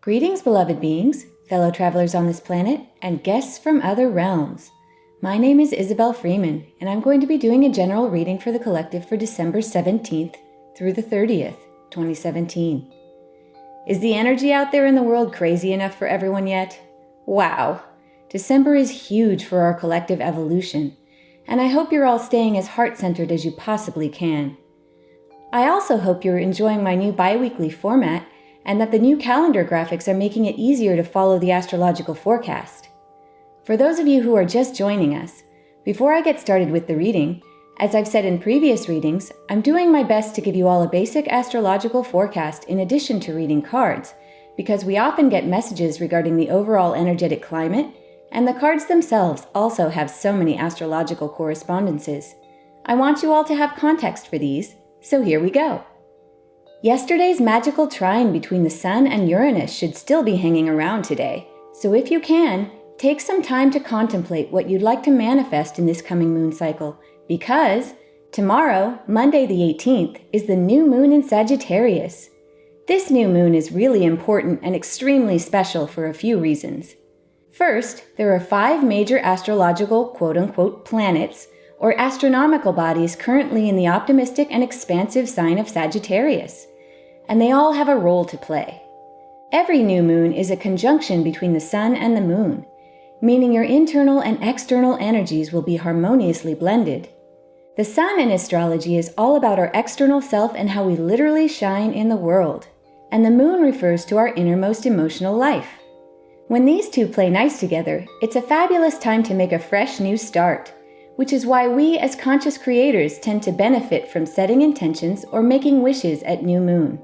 Greetings, beloved beings, fellow travelers on this planet, and guests from other realms. My name is Izobel Freeman, and I'm going to be doing a general reading for the collective for December 17th through the 30th, 2017. Is the energy out there in the world crazy enough for everyone yet? Wow! December is huge for our collective evolution, and I hope you're all staying as heart-centered as you possibly can. I also hope you're enjoying my new bi-weekly format and that the new calendar graphics are making it easier to follow the astrological forecast. For those of you who are just joining us, before I get started with the reading, as I've said in previous readings, I'm doing my best to give you all a basic astrological forecast in addition to reading cards, because we often get messages regarding the overall energetic climate, and the cards themselves also have so many astrological correspondences. I want you all to have context for these, so here we go. Yesterday's magical trine between the Sun and Uranus should still be hanging around today, so if you can, take some time to contemplate what you'd like to manifest in this coming moon cycle, because tomorrow, Monday the 18th, is the new moon in Sagittarius. This new moon is really important and extremely special for a few reasons. First, there are 5 major astrological quote-unquote planets, or astronomical bodies currently in the optimistic and expansive sign of Sagittarius, and they all have a role to play. Every new moon is a conjunction between the Sun and the Moon, meaning your internal and external energies will be harmoniously blended. The Sun in astrology is all about our external self and how we literally shine in the world, and the Moon refers to our innermost emotional life. When these two play nice together, it's a fabulous time to make a fresh new start, which is why we as conscious creators tend to benefit from setting intentions or making wishes at new moon.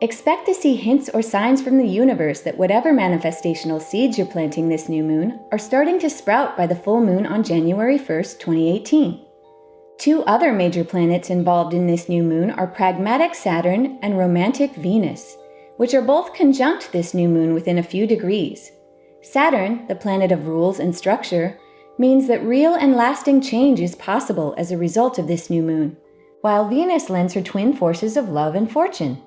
Expect to see hints or signs from the universe that whatever manifestational seeds you're planting this new moon are starting to sprout by the full moon on January 1st, 2018. 2 other major planets involved in this new moon are pragmatic Saturn and romantic Venus, which are both conjunct this new moon within a few degrees. Saturn, the planet of rules and structure, means that real and lasting change is possible as a result of this new moon, while Venus lends her twin forces of love and fortune.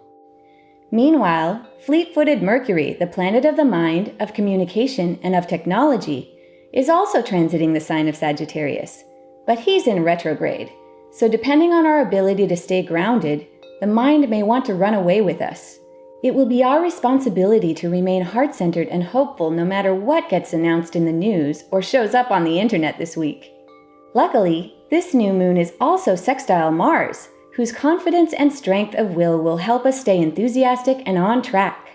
Meanwhile, fleet-footed Mercury, the planet of the mind, of communication, and of technology, is also transiting the sign of Sagittarius, but he's in retrograde, so depending on our ability to stay grounded, the mind may want to run away with us. It will be our responsibility to remain heart-centered and hopeful no matter what gets announced in the news or shows up on the internet this week. Luckily, this new moon is also sextile Mars, whose confidence and strength of will help us stay enthusiastic and on track.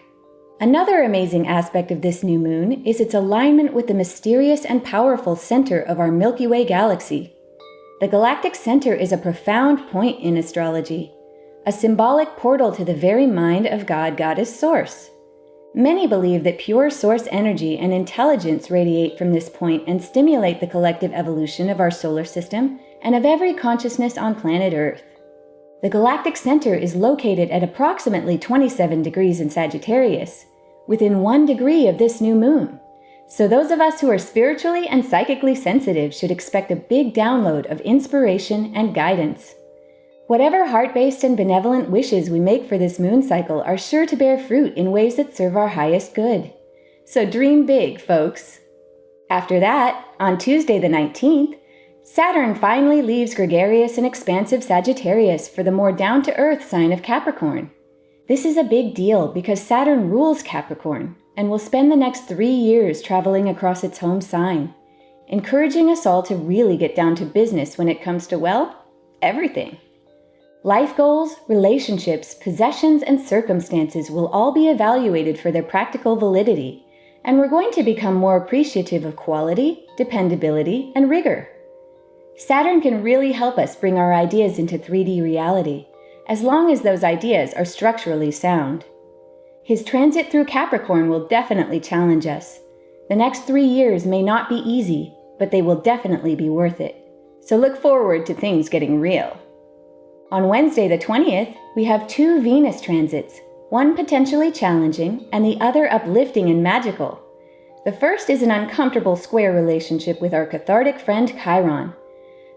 Another amazing aspect of this new moon is its alignment with the mysterious and powerful center of our Milky Way galaxy. The galactic center is a profound point in astrology, a symbolic portal to the very mind of God-Goddess Source. Many believe that pure source energy and intelligence radiate from this point and stimulate the collective evolution of our solar system and of every consciousness on planet Earth. The galactic center is located at approximately 27 degrees in Sagittarius, within 1 degree of this new moon. So those of us who are spiritually and psychically sensitive should expect a big download of inspiration and guidance. Whatever heart-based and benevolent wishes we make for this moon cycle are sure to bear fruit in ways that serve our highest good. So dream big, folks. After that, on Tuesday the 19th, Saturn finally leaves gregarious and expansive Sagittarius for the more down-to-earth sign of Capricorn. This is a big deal because Saturn rules Capricorn and will spend the next 3 years traveling across its home sign, encouraging us all to really get down to business when it comes to, well, everything. Life goals, relationships, possessions, and circumstances will all be evaluated for their practical validity, and we're going to become more appreciative of quality, dependability, and rigor. Saturn can really help us bring our ideas into 3D reality, as long as those ideas are structurally sound. His transit through Capricorn will definitely challenge us. The next 3 years may not be easy, but they will definitely be worth it. So look forward to things getting real. On Wednesday the 20th, we have 2 Venus transits, one potentially challenging and the other uplifting and magical. The first is an uncomfortable square relationship with our cathartic friend Chiron.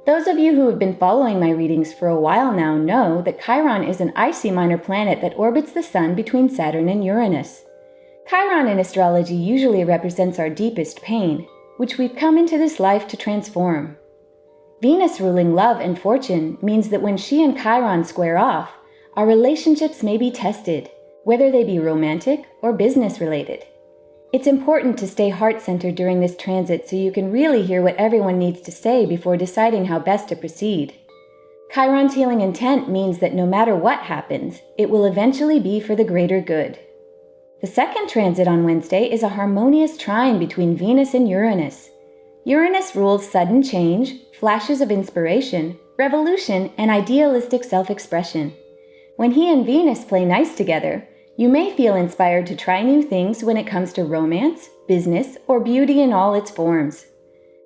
Those of you who have been following my readings for a while now know that Chiron is an icy minor planet that orbits the Sun between Saturn and Uranus. Chiron in astrology usually represents our deepest pain, which we've come into this life to transform. Venus ruling love and fortune means that when she and Chiron square off, our relationships may be tested, whether they be romantic or business related. It's important to stay heart-centered during this transit so you can really hear what everyone needs to say before deciding how best to proceed. Chiron's healing intent means that no matter what happens, it will eventually be for the greater good. The second transit on Wednesday is a harmonious trine between Venus and Uranus. Uranus rules sudden change, flashes of inspiration, revolution, and idealistic self-expression. When he and Venus play nice together, you may feel inspired to try new things when it comes to romance, business, or beauty in all its forms.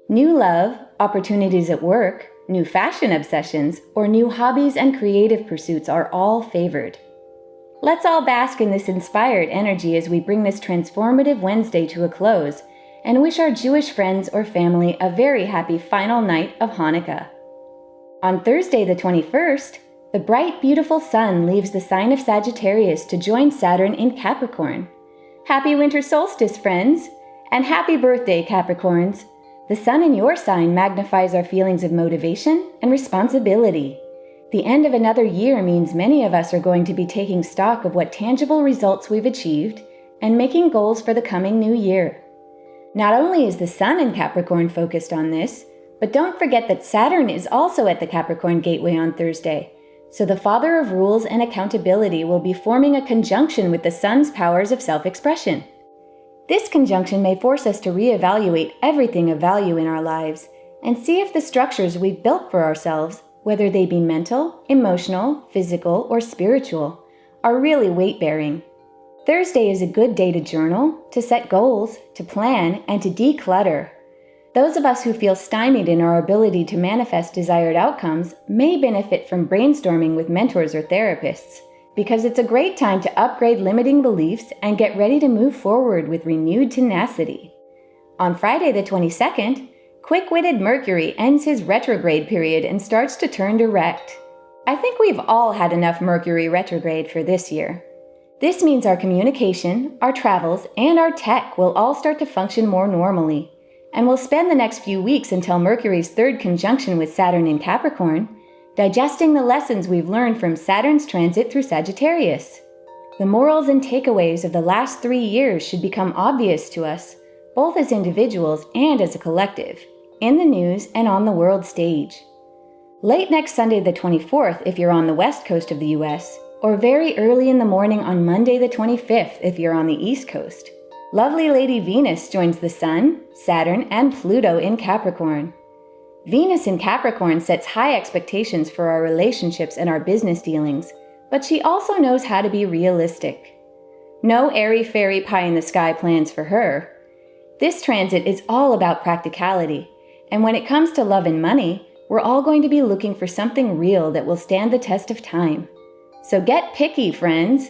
New love, opportunities at work, new fashion obsessions, or new hobbies and creative pursuits are all favored. Let's all bask in this inspired energy as we bring this transformative Wednesday to a close and wish our Jewish friends or family a very happy final night of Hanukkah. On Thursday the 21st, the bright, beautiful sun leaves the sign of Sagittarius to join Saturn in Capricorn. Happy winter solstice, friends! And happy birthday, Capricorns! The sun in your sign magnifies our feelings of motivation and responsibility. The end of another year means many of us are going to be taking stock of what tangible results we've achieved and making goals for the coming new year. Not only is the sun in Capricorn focused on this, but don't forget that Saturn is also at the Capricorn gateway on Thursday, so the father of rules and accountability will be forming a conjunction with the sun's powers of self-expression. This conjunction may force us to reevaluate everything of value in our lives and see if the structures we've built for ourselves, whether they be mental, emotional, physical, or spiritual, are really weight-bearing. Thursday is a good day to journal, to set goals, to plan, and to declutter. Those of us who feel stymied in our ability to manifest desired outcomes may benefit from brainstorming with mentors or therapists, because it's a great time to upgrade limiting beliefs and get ready to move forward with renewed tenacity. On Friday the 22nd, quick-witted Mercury ends his retrograde period and starts to turn direct. I think we've all had enough Mercury retrograde for this year. This means our communication, our travels, and our tech will all start to function more normally, and we'll spend the next few weeks until Mercury's third conjunction with Saturn in Capricorn, digesting the lessons we've learned from Saturn's transit through Sagittarius. The morals and takeaways of the last 3 years should become obvious to us, both as individuals and as a collective, in the news and on the world stage. Late next Sunday the 24th if you're on the west coast of the US, or very early in the morning on Monday the 25th if you're on the east coast, lovely Lady Venus joins the Sun, Saturn, and Pluto in Capricorn. Venus in Capricorn sets high expectations for our relationships and our business dealings, but she also knows how to be realistic. No airy-fairy pie-in-the-sky plans for her. This transit is all about practicality, and when it comes to love and money, we're all going to be looking for something real that will stand the test of time. So get picky, friends!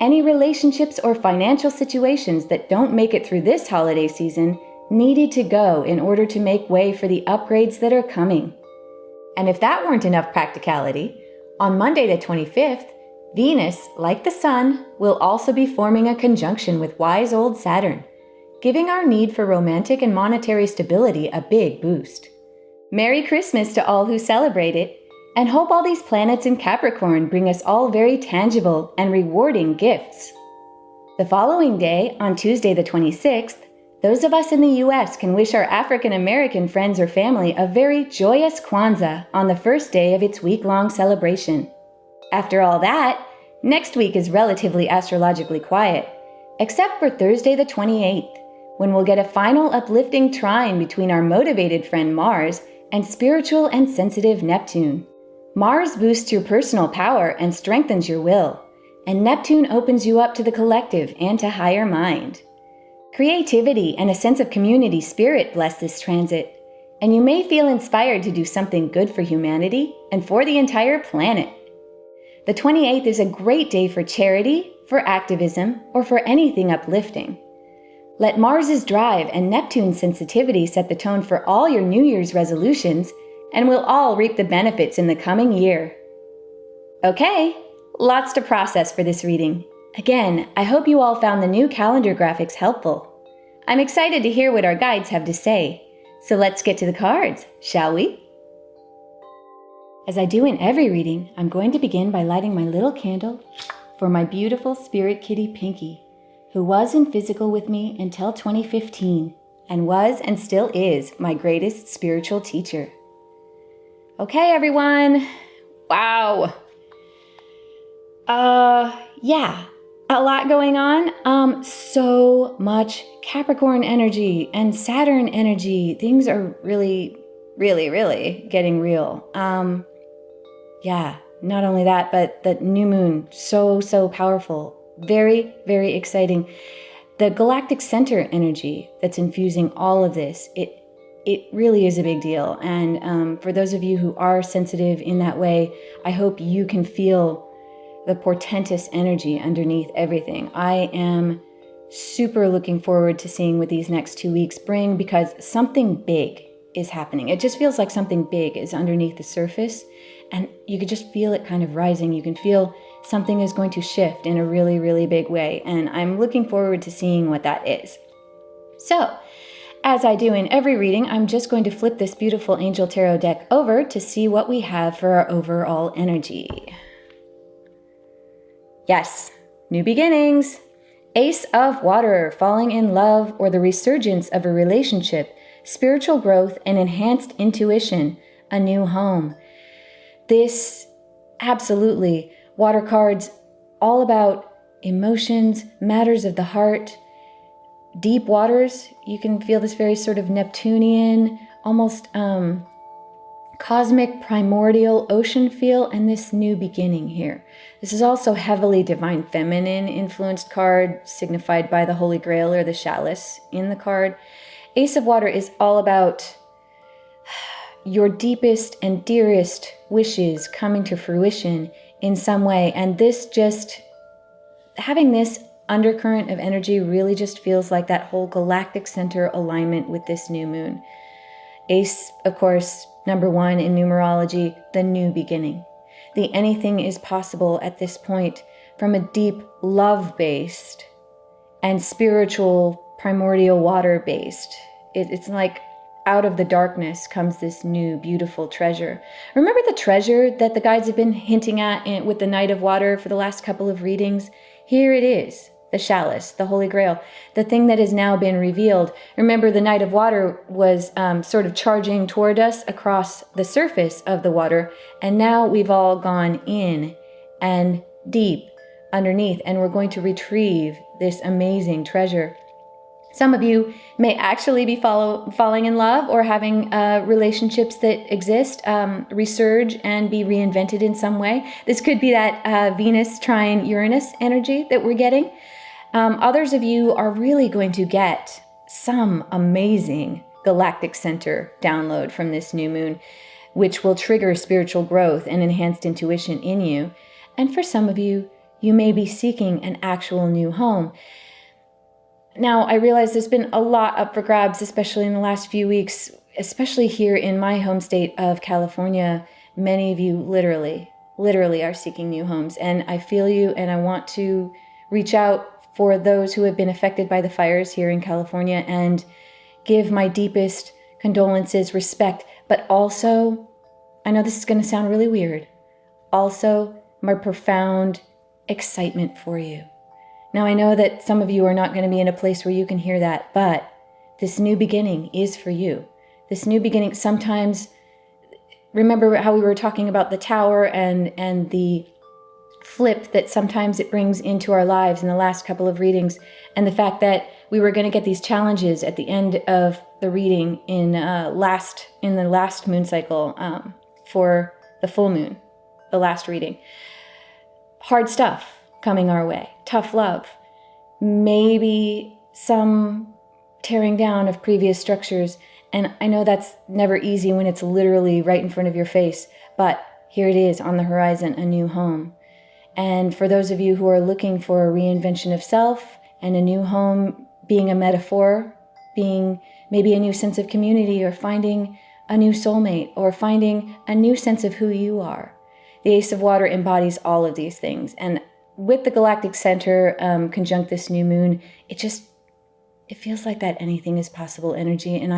Any relationships or financial situations that don't make it through this holiday season needed to go in order to make way for the upgrades that are coming. And if that weren't enough practicality, on Monday the 25th, Venus, like the Sun, will also be forming a conjunction with wise old Saturn, giving our need for romantic and monetary stability a big boost. Merry Christmas to all who celebrate it, and hope all these planets in Capricorn bring us all very tangible and rewarding gifts. The following day, on Tuesday the 26th, those of us in the US can wish our African American friends or family a very joyous Kwanzaa on the first day of its week-long celebration. After all that, next week is relatively astrologically quiet, except for Thursday the 28th, when we'll get a final uplifting trine between our motivated friend Mars and spiritual and sensitive Neptune. Mars boosts your personal power and strengthens your will, and Neptune opens you up to the collective and to higher mind. Creativity and a sense of community spirit bless this transit, and you may feel inspired to do something good for humanity and for the entire planet. The 28th is a great day for charity, for activism, or for anything uplifting. Let Mars's drive and Neptune's sensitivity set the tone for all your New Year's resolutions, and we'll all reap the benefits in the coming year. Okay, lots to process for this reading, Again, I hope you all found the new calendar graphics helpful. I'm excited to hear what our guides have to say. So let's get to the cards, shall we? As I do in every reading, I'm going to begin by lighting my little candle for my beautiful spirit kitty Pinky, who was in physical with me until 2015 and was and still is my greatest spiritual teacher. Okay, everyone. Wow. Yeah, a lot going on. So much Capricorn energy and Saturn energy. Things are really, really, really getting real. Yeah, not only that, but the new moon, so powerful. Very, very exciting. The galactic center energy that's infusing all of this, it really is a big deal. And for those of you who are sensitive in that way, I hope you can feel the portentous energy underneath everything. I am super looking forward to seeing what these next 2 weeks bring, because something big is happening. It just feels like something big is underneath the surface, and you could just feel it kind of rising. You can feel something is going to shift in a really, really big way, and I'm looking forward to seeing what that is. So, as I do in every reading, I'm just going to flip this beautiful Angel Tarot deck over to see what we have for our overall energy. Yes, new beginnings. Ace of Water, falling in love or the resurgence of a relationship, spiritual growth and enhanced intuition, a new home. This, absolutely, water cards, all about emotions, matters of the heart, deep waters. You can feel this very sort of Neptunian, almost cosmic, primordial ocean feel, and this new beginning here. This is also heavily divine feminine influenced card, signified by the Holy Grail or the chalice in the card. Ace of Water is all about your deepest and dearest wishes coming to fruition in some way. And this just, having this undercurrent of energy really just feels like that whole galactic center alignment with this new moon. Ace, of course, number 1 in numerology, the new beginning. The anything is possible at this point from a deep love-based and spiritual primordial water-based. It's like out of the darkness comes this new beautiful treasure. Remember the treasure that the guides have been hinting at with the Knight of Water for the last couple of readings? Here it is. The chalice, the Holy Grail, the thing that has now been revealed. Remember, the Knight of Water was sort of charging toward us across the surface of the water, and now we've all gone in and deep underneath, and we're going to retrieve this amazing treasure. Some of you may actually be falling in love or having relationships that exist, resurge and be reinvented in some way. This could be that Venus trine Uranus energy that we're getting. Others of you are really going to get some amazing galactic center download from this new moon, which will trigger spiritual growth and enhanced intuition in you. And for some of you, you may be seeking an actual new home. Now, I realize there's been a lot up for grabs, especially in the last few weeks, especially here in my home state of California. Many of you literally are seeking new homes. And I feel you, and I want to reach out for those who have been affected by the fires here in California and give my deepest condolences, respect, but also, I know this is going to sound really weird, also my profound excitement for you. Now, I know that some of you are not going to be in a place where you can hear that, but this new beginning is for you. This new beginning, sometimes, remember how we were talking about the tower and the flip that sometimes it brings into our lives in the last couple of readings, and the fact that we were going to get these challenges at the end of the reading in the last moon cycle for the full moon, the last reading. Hard stuff coming our way, tough love, maybe some tearing down of previous structures. And I know that's never easy when it's literally right in front of your face, but here it is on the horizon, a new home. And for those of you who are looking for a reinvention of self and a new home being a metaphor, being maybe a new sense of community, or finding a new soulmate, or finding a new sense of who you are. The Ace of Water embodies all of these things. And with the galactic center conjunct this new moon, it feels like that anything is possible energy. And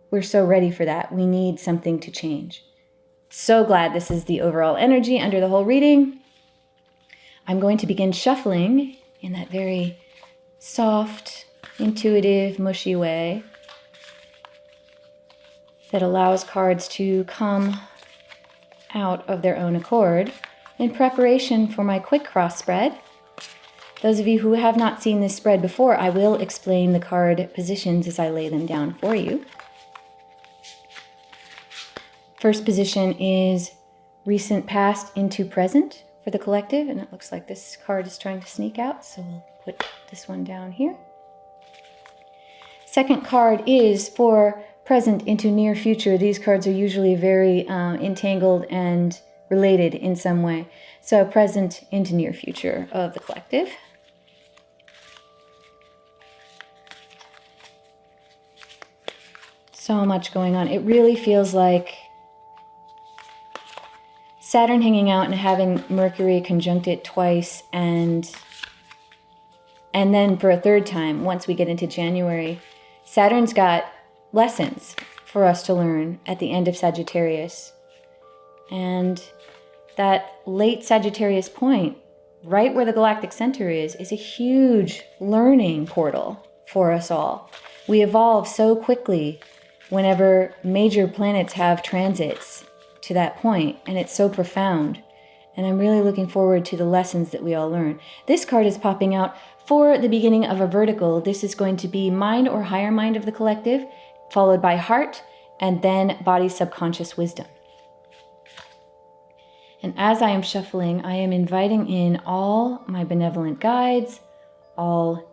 we're so ready for that. We need something to change. So glad this is the overall energy under the whole reading. I'm going to begin shuffling in that very soft, intuitive, mushy way that allows cards to come out of their own accord in preparation for my quick cross spread. Those of you who have not seen this spread before, I will explain the card positions as I lay them down for you. First position is recent past into present for the collective, and it looks like this card is trying to sneak out, so we'll put this one down here. Second card is for present into near future. These cards are usually very entangled and related in some way. So present into near future of the collective. So much going on. It really feels like Saturn hanging out and having Mercury conjunct it twice, and then for a third time once we get into January. Saturn's got lessons for us to learn at the end of Sagittarius. And that late Sagittarius point, right where the galactic center is a huge learning portal for us all. We evolve so quickly whenever major planets have transits to that point, and it's so profound. And I'm really looking forward to the lessons that we all learn. This card is popping out for the beginning of a vertical. This is going to be mind or higher mind of the collective, followed by heart, and then body subconscious wisdom. And as I am shuffling, I am inviting in all my benevolent guides, all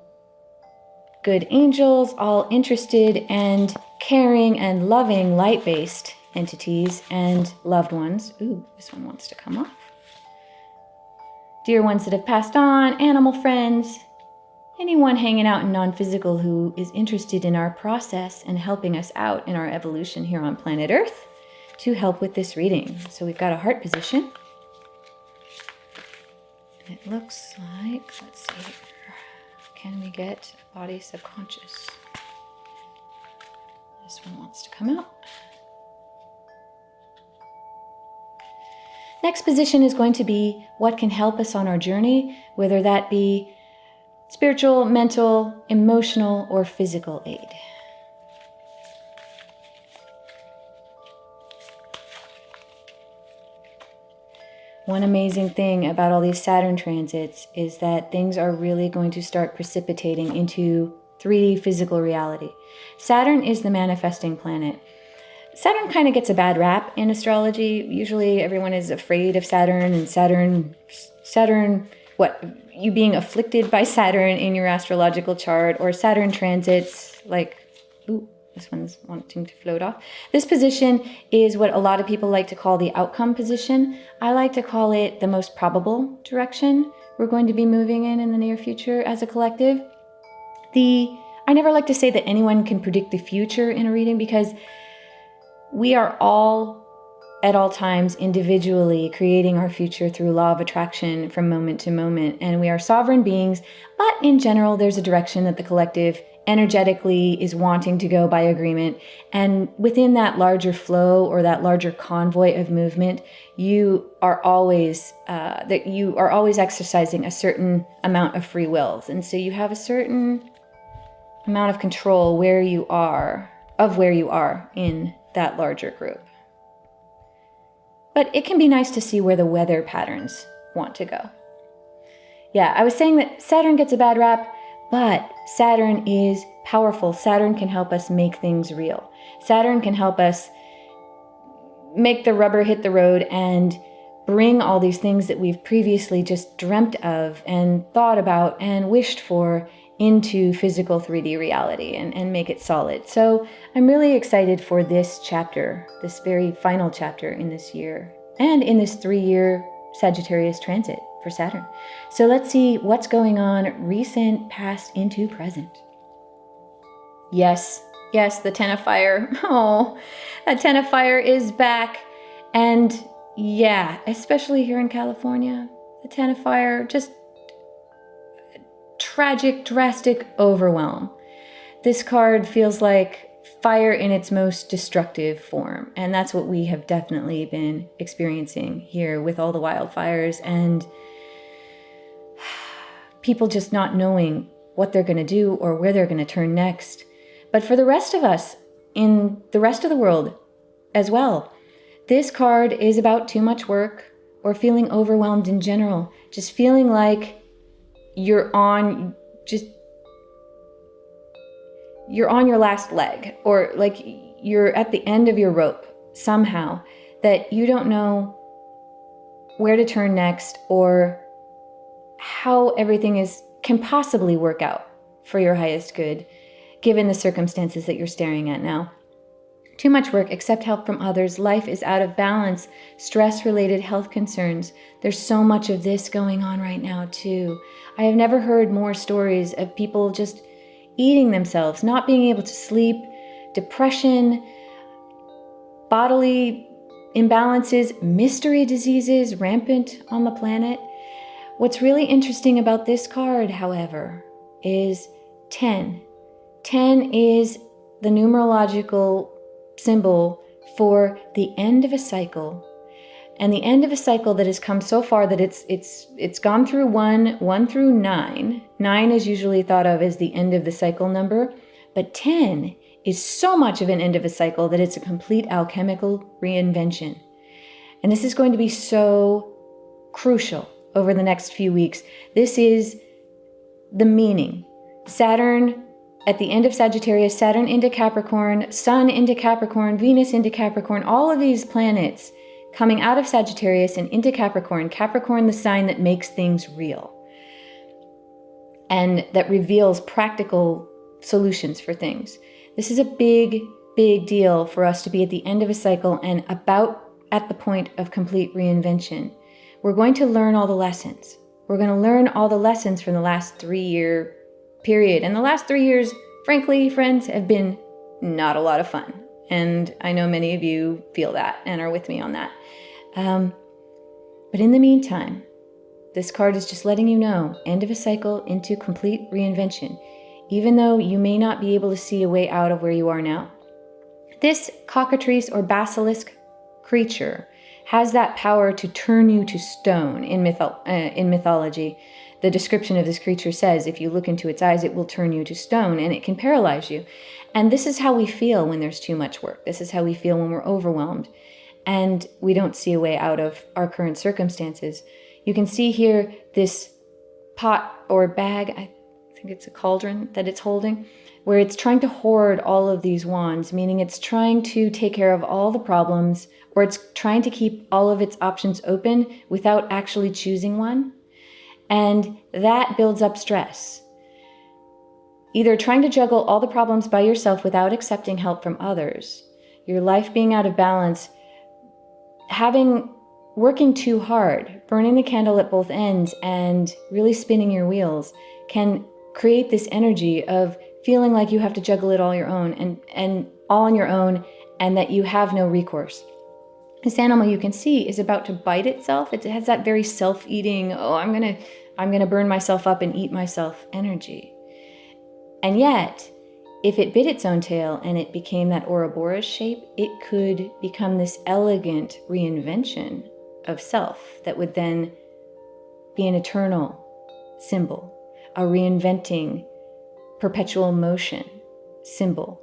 good angels, all interested and caring and loving light-based entities and loved ones. Ooh, this one wants to come off. Dear ones that have passed on, animal friends, anyone hanging out in non-physical who is interested in our process and helping us out in our evolution here on planet Earth to help with this reading. So we've got a heart position. And it looks like, let's see here, can we get body subconscious? This one wants to come out. Next position is going to be what can help us on our journey, whether that be spiritual, mental, emotional, or physical aid. One amazing thing about all these Saturn transits is that things are really going to start precipitating into 3D physical reality. Saturn is the manifesting planet. Saturn kind of gets a bad rap in astrology. Usually everyone is afraid of Saturn, and Saturn, you being afflicted by Saturn in your astrological chart, or Saturn transits, like, ooh, this one's wanting to float off. This position is what a lot of people like to call the outcome position. I like to call it the most probable direction we're going to be moving in the near future as a collective. I never like to say that anyone can predict the future in a reading, because we are all, at all times, individually creating our future through law of attraction from moment to moment. And we are sovereign beings, but in general, there's a direction that the collective energetically is wanting to go by agreement. And within that larger flow or that larger convoy of movement, you are always exercising a certain amount of free wills. And so you have a certain amount of control where you are in that larger group. But it can be nice to see where the weather patterns want to go. Yeah, I was saying that Saturn gets a bad rap, but Saturn is powerful. Saturn can help us make things real. Saturn can help us make the rubber hit the road and bring all these things that we've previously just dreamt of and thought about and wished for into physical 3D reality and make it solid. So I'm really excited for this chapter, this very final chapter in this year and in this 3-year Sagittarius transit for Saturn. So let's see what's going on recent, past, into present. Yes, the Ten of Fire. Oh, that Ten of Fire is back. And yeah, especially here in California, the 10 of fire, just tragic, drastic overwhelm. This card feels like fire in its most destructive form. And that's what we have definitely been experiencing here with all the wildfires and people just not knowing what they're going to do or where they're going to turn next. But for the rest of us in the rest of the world as well, this card is about too much work or feeling overwhelmed in general, just feeling like you're on your last leg, or like you're at the end of your rope somehow, that you don't know where to turn next or how everything can possibly work out for your highest good, given the circumstances that you're staring at now. Too much work, accept help from others. Life is out of balance. Stress-related health concerns. There's so much of this going on right now too. I have never heard more stories of people just eating themselves, not being able to sleep, depression, bodily imbalances, mystery diseases rampant on the planet. What's really interesting about this card, however, is 10. 10 is the numerological symbol for the end of a cycle, and the end of a cycle that has come so far that it's gone through 1 through 9. 9 is usually thought of as the end of the cycle number, but 10 is so much of an end of a cycle that it's a complete alchemical reinvention. And this is going to be so crucial over the next few weeks. This is the meaning. Saturn at the end of Sagittarius, Saturn into Capricorn, Sun into Capricorn, Venus into Capricorn, all of these planets coming out of Sagittarius and into Capricorn. Capricorn, the sign that makes things real and that reveals practical solutions for things. This is a big, big deal for us to be at the end of a cycle and about at the point of complete reinvention. We're going to learn all the lessons. We're going to learn all the lessons from the last 3-year period. And the last 3 years, frankly, friends, have been not a lot of fun. And I know many of you feel that and are with me on that. But in the meantime, this card is just letting you know, end of a cycle into complete reinvention. Even though you may not be able to see a way out of where you are now. This cockatrice or basilisk creature has that power to turn you to stone in mythology. The description of this creature says, if you look into its eyes, it will turn you to stone and it can paralyze you. And this is how we feel when there's too much work. This is how we feel when we're overwhelmed and we don't see a way out of our current circumstances. You can see here this pot or bag, I think it's a cauldron that it's holding, where it's trying to hoard all of these wands, meaning it's trying to take care of all the problems, or it's trying to keep all of its options open without actually choosing one. And that builds up stress. Either trying to juggle all the problems by yourself without accepting help from others, your life being out of balance, working too hard, burning the candle at both ends, and really spinning your wheels can create this energy of feeling like you have to juggle it all and all on your own, and that you have no recourse. This animal, you can see, is about to bite itself. It has that very self-eating, I'm gonna burn myself up and eat myself energy. And yet, if it bit its own tail and it became that Ouroboros shape, it could become this elegant reinvention of self that would then be an eternal symbol, a reinventing, perpetual motion symbol.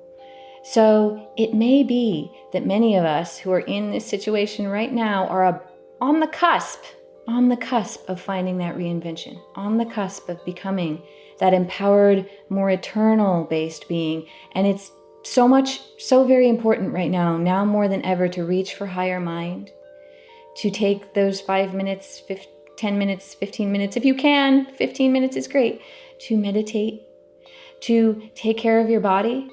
So it may be that many of us who are in this situation right now are on the cusp of finding that reinvention, on the cusp of becoming that empowered, more eternal-based being. And it's so very important right now more than ever, to reach for higher mind, to take those 5 minutes, 10 minutes, 15 minutes, if you can, 15 minutes is great, to meditate, to take care of your body,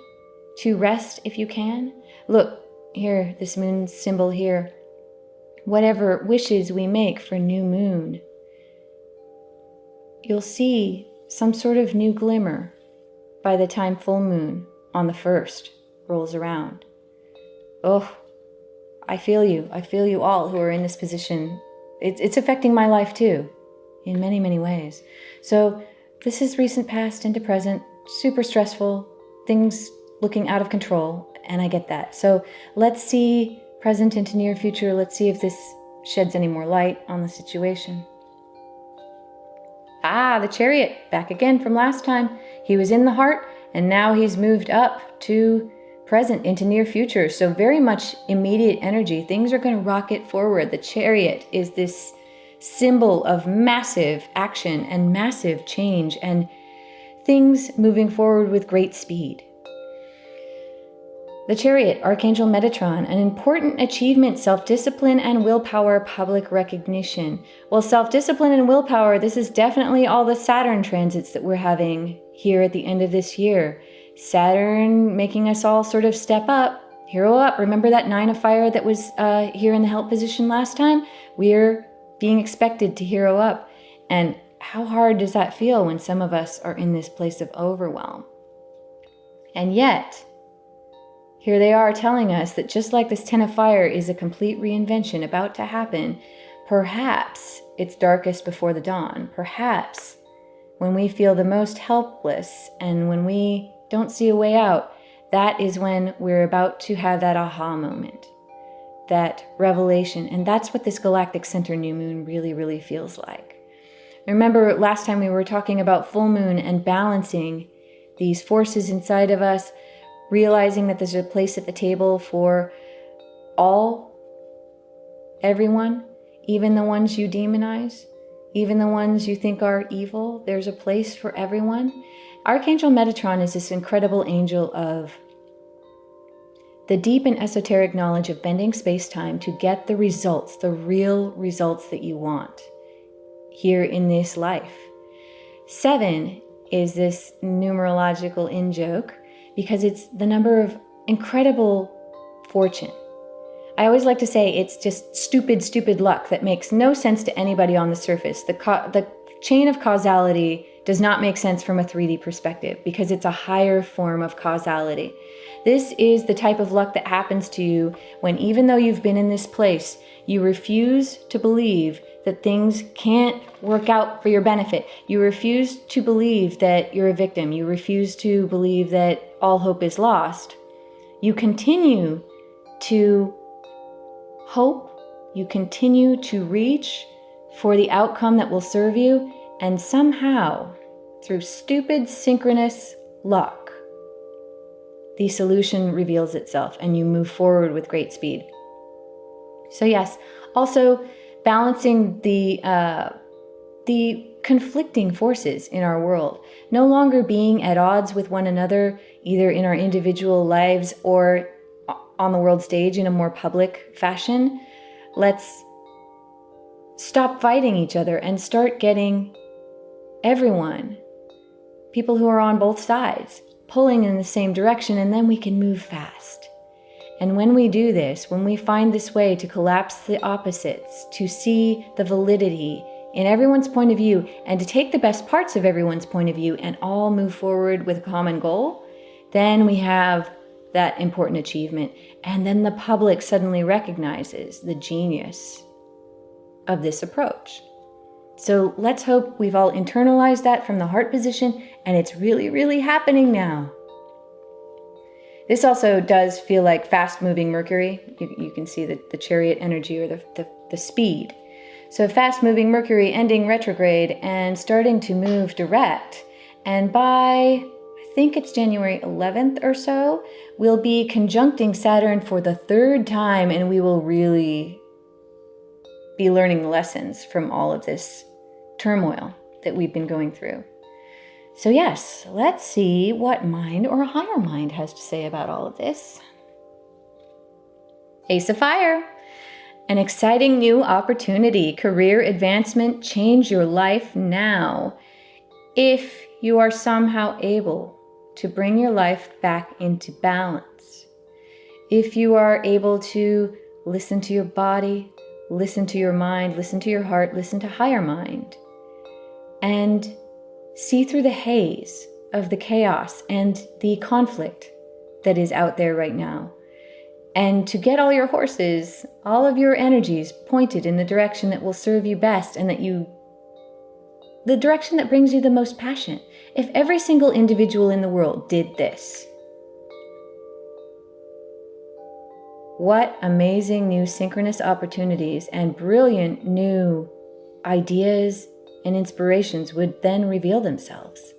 to rest if you can. Look, here, this moon symbol here. Whatever wishes we make for new moon, you'll see some sort of new glimmer by the time full moon on the 1st rolls around. Oh, I feel you. I feel you all who are in this position. It's affecting my life too. in many, many ways. So this is recent past into present, super stressful, things looking out of control, and I get that. So let's see present into near future. Let's see if this sheds any more light on the situation. The Chariot, back again from last time. He was in the heart, and now he's moved up to present into near future. So very much immediate energy. Things are going to rocket forward. The Chariot is this symbol of massive action and massive change and things moving forward with great speed. The Chariot, Archangel Metatron, an important achievement, self-discipline and willpower, public recognition. Well, self-discipline and willpower, this is definitely all the Saturn transits that we're having here at the end of this year. Saturn making us all sort of step up, hero up. Remember that 9 of fire that was here in the help position last time? We're being expected to hero up. And how hard does that feel when some of us are in this place of overwhelm? And yet, here they are telling us that just like this 10 of fire is a complete reinvention about to happen, perhaps it's darkest before the dawn. Perhaps when we feel the most helpless and when we don't see a way out, that is when we're about to have that aha moment, that revelation. And that's what this galactic center new moon really, really feels like. Remember last time we were talking about full moon and balancing these forces inside of us, realizing that there's a place at the table for everyone, even the ones you demonize, even the ones you think are evil. There's a place for everyone. Archangel Metatron is this incredible angel of the deep and esoteric knowledge of bending space-time to get the results, the real results that you want here in this life. 7 is this numerological in-joke because it's the number of incredible fortune. I always like to say it's just stupid luck that makes no sense to anybody on the surface. The chain of causality does not make sense from a 3D perspective because it's a higher form of causality. This is the type of luck that happens to you when, even though you've been in this place, you refuse to believe that things can't work out for your benefit. You refuse to believe that you're a victim. You refuse to believe that all hope is lost. You continue to hope. You continue to reach for the outcome that will serve you. And somehow, through stupid synchronous luck, the solution reveals itself and you move forward with great speed. So yes, also balancing the conflicting forces in our world, no longer being at odds with one another, either in our individual lives or on the world stage in a more public fashion. Let's stop fighting each other and start getting everyone, people who are on both sides, pulling in the same direction, and then we can move fast. And when we do this, when we find this way to collapse the opposites, to see the validity in everyone's point of view, and to take the best parts of everyone's point of view and all move forward with a common goal, then we have that important achievement. And then the public suddenly recognizes the genius of this approach. So let's hope we've all internalized that from the heart position, and it's really, really happening now. This also does feel like fast-moving Mercury. You can see the chariot energy or the speed. So fast-moving Mercury ending retrograde and starting to move direct. And by, I think it's January 11th or so, we'll be conjuncting Saturn for the 3rd time, and we will really be learning lessons from all of this turmoil that we've been going through. So yes, let's see what mind or higher mind has to say about all of this. Ace of Fire. An exciting new opportunity, career advancement, change your life now. If you are somehow able to bring your life back into balance. If you are able to listen to your body, listen to your mind, listen to your heart, listen to higher mind, and see through the haze of the chaos and the conflict that is out there right now. And to get all your horses, all of your energies pointed in the direction that will serve you best and that you the direction that brings you the most passion. If every single individual in the world did this, what amazing new synchronous opportunities and brilliant new ideas and inspirations would then reveal themselves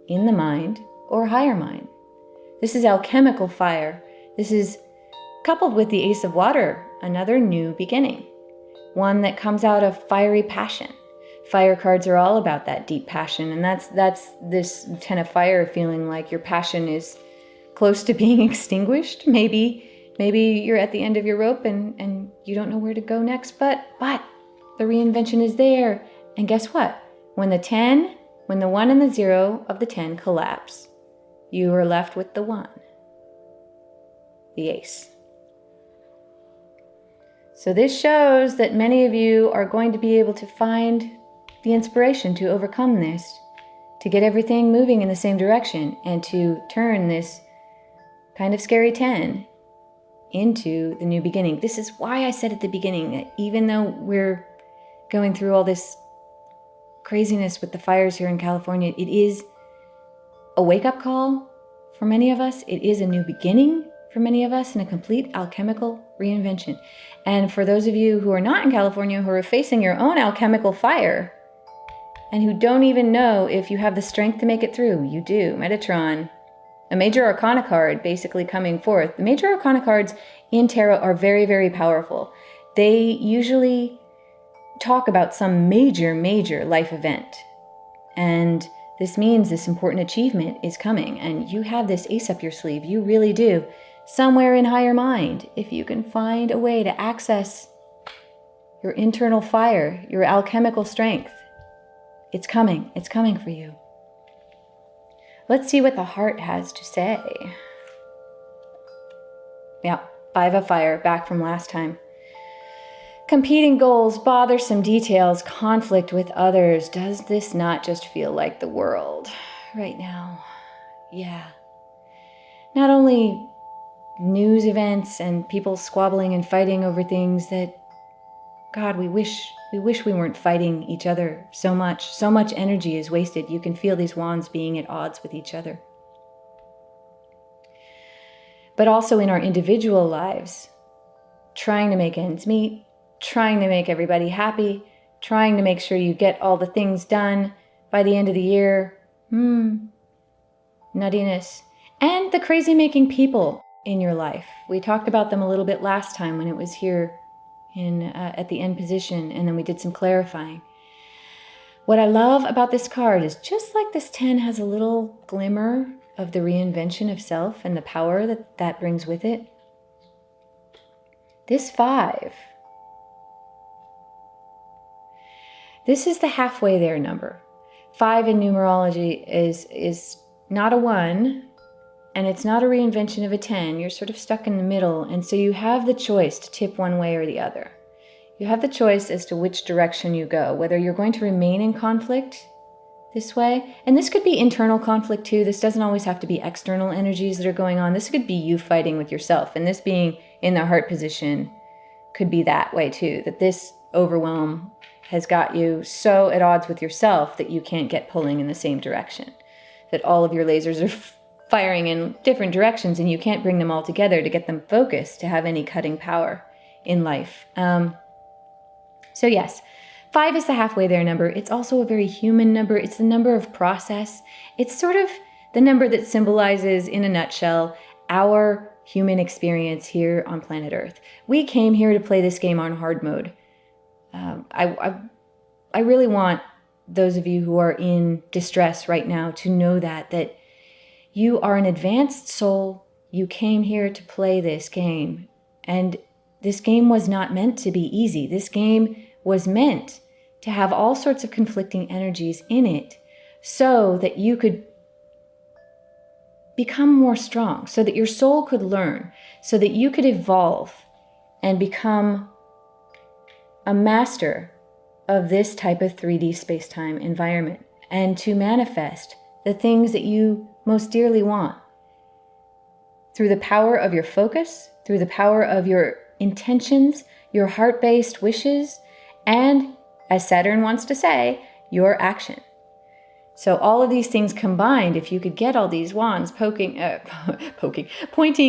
in the mind or higher mind. This is alchemical fire. This is coupled with the Ace of Water, another new beginning, one that comes out of fiery passion. Fire cards are all about that deep passion, and that's this Ten of Fire feeling like your passion is close to being extinguished. Maybe you're at the end of your rope and you don't know where to go next, but the reinvention is there. And guess what? When the 1 and the 0 of the 10 collapse, you are left with the 1, the Ace. So this shows that many of you are going to be able to find the inspiration to overcome this, to get everything moving in the same direction, and to turn this kind of scary 10 into the new beginning. This is why I said at the beginning that even though we're going through all this craziness with the fires here in California, it is a wake-up call for many of us. It is a new beginning for many of us and a complete alchemical reinvention. And for those of you who are not in California, who are facing your own alchemical fire and who don't even know if you have the strength to make it through, you do. Metatron, a major arcana card basically coming forth. The major arcana cards in tarot are very, very powerful. They usually talk about some major life event. And this means this important achievement is coming. And you have this ace up your sleeve. You really do. Somewhere in higher mind, if you can find a way to access your internal fire, your alchemical strength, it's coming. It's coming for you. Let's see what the heart has to say. Yeah, 5 of Fire, back from last time. Competing goals, bothersome details, conflict with others. Does this not just feel like the world right now? Yeah. Not only news events and people squabbling and fighting over things that, God, we wish we weren't fighting each other so much. So much energy is wasted. You can feel these wands being at odds with each other. But also in our individual lives, trying to make ends meet, trying to make everybody happy, trying to make sure you get all the things done by the end of the year. Nuttiness. And the crazy-making people in your life. We talked about them a little bit last time when it was here at the end position, and then we did some clarifying. What I love about this card is just like this 10 has a little glimmer of the reinvention of self and the power that brings with it. This 5, this is the halfway there number. 5 in numerology is not a 1, and it's not a reinvention of a 10. You're sort of stuck in the middle, and so you have the choice to tip one way or the other. You have the choice as to which direction you go, whether you're going to remain in conflict this way, and this could be internal conflict too. This doesn't always have to be external energies that are going on. This could be you fighting with yourself, and this being in the heart position could be that way too, that this overwhelm has got you so at odds with yourself that you can't get pulling in the same direction, that all of your lasers are firing in different directions and you can't bring them all together to get them focused to have any cutting power in life. So yes, 5 is the halfway there number. It's also a very human number. It's the number of process. It's sort of the number that symbolizes, in a nutshell, our human experience here on planet Earth. We came here to play this game on hard mode. I really want those of you who are in distress right now to know that you are an advanced soul. You came here to play this game. And this game was not meant to be easy. This game was meant to have all sorts of conflicting energies in it so that you could become more strong, so that your soul could learn, so that you could evolve and become a master of this type of 3D space-time environment, and to manifest the things that you most dearly want through the power of your focus, through the power of your intentions, your heart-based wishes, and, as Saturn wants to say, your action. So all of these things combined, if you could get all these wands pointing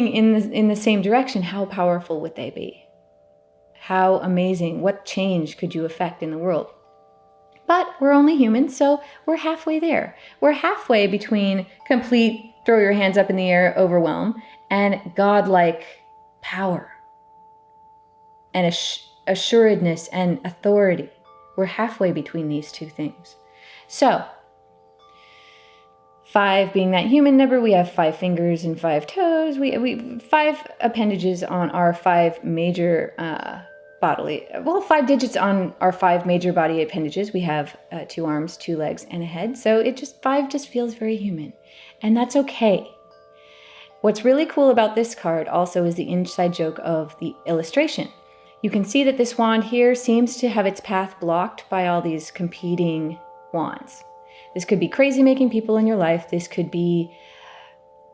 in the same direction, how powerful would they be? How amazing. What change could you affect in the world? But we're only humans, so we're halfway there. We're halfway between complete throw your hands up in the air overwhelm and godlike power and assuredness and authority. We're halfway between these two things. So 5 being that human number, we have 5 fingers and 5 toes. We 5 appendages on our 5 major 5 digits on our 5 major body appendages. We have 2 arms, 2 legs, and a head. So 5 just feels very human, and that's okay. What's really cool about this card also is the inside joke of the illustration. You can see that this wand here seems to have its path blocked by all these competing wands. This could be crazy making people in your life. This could be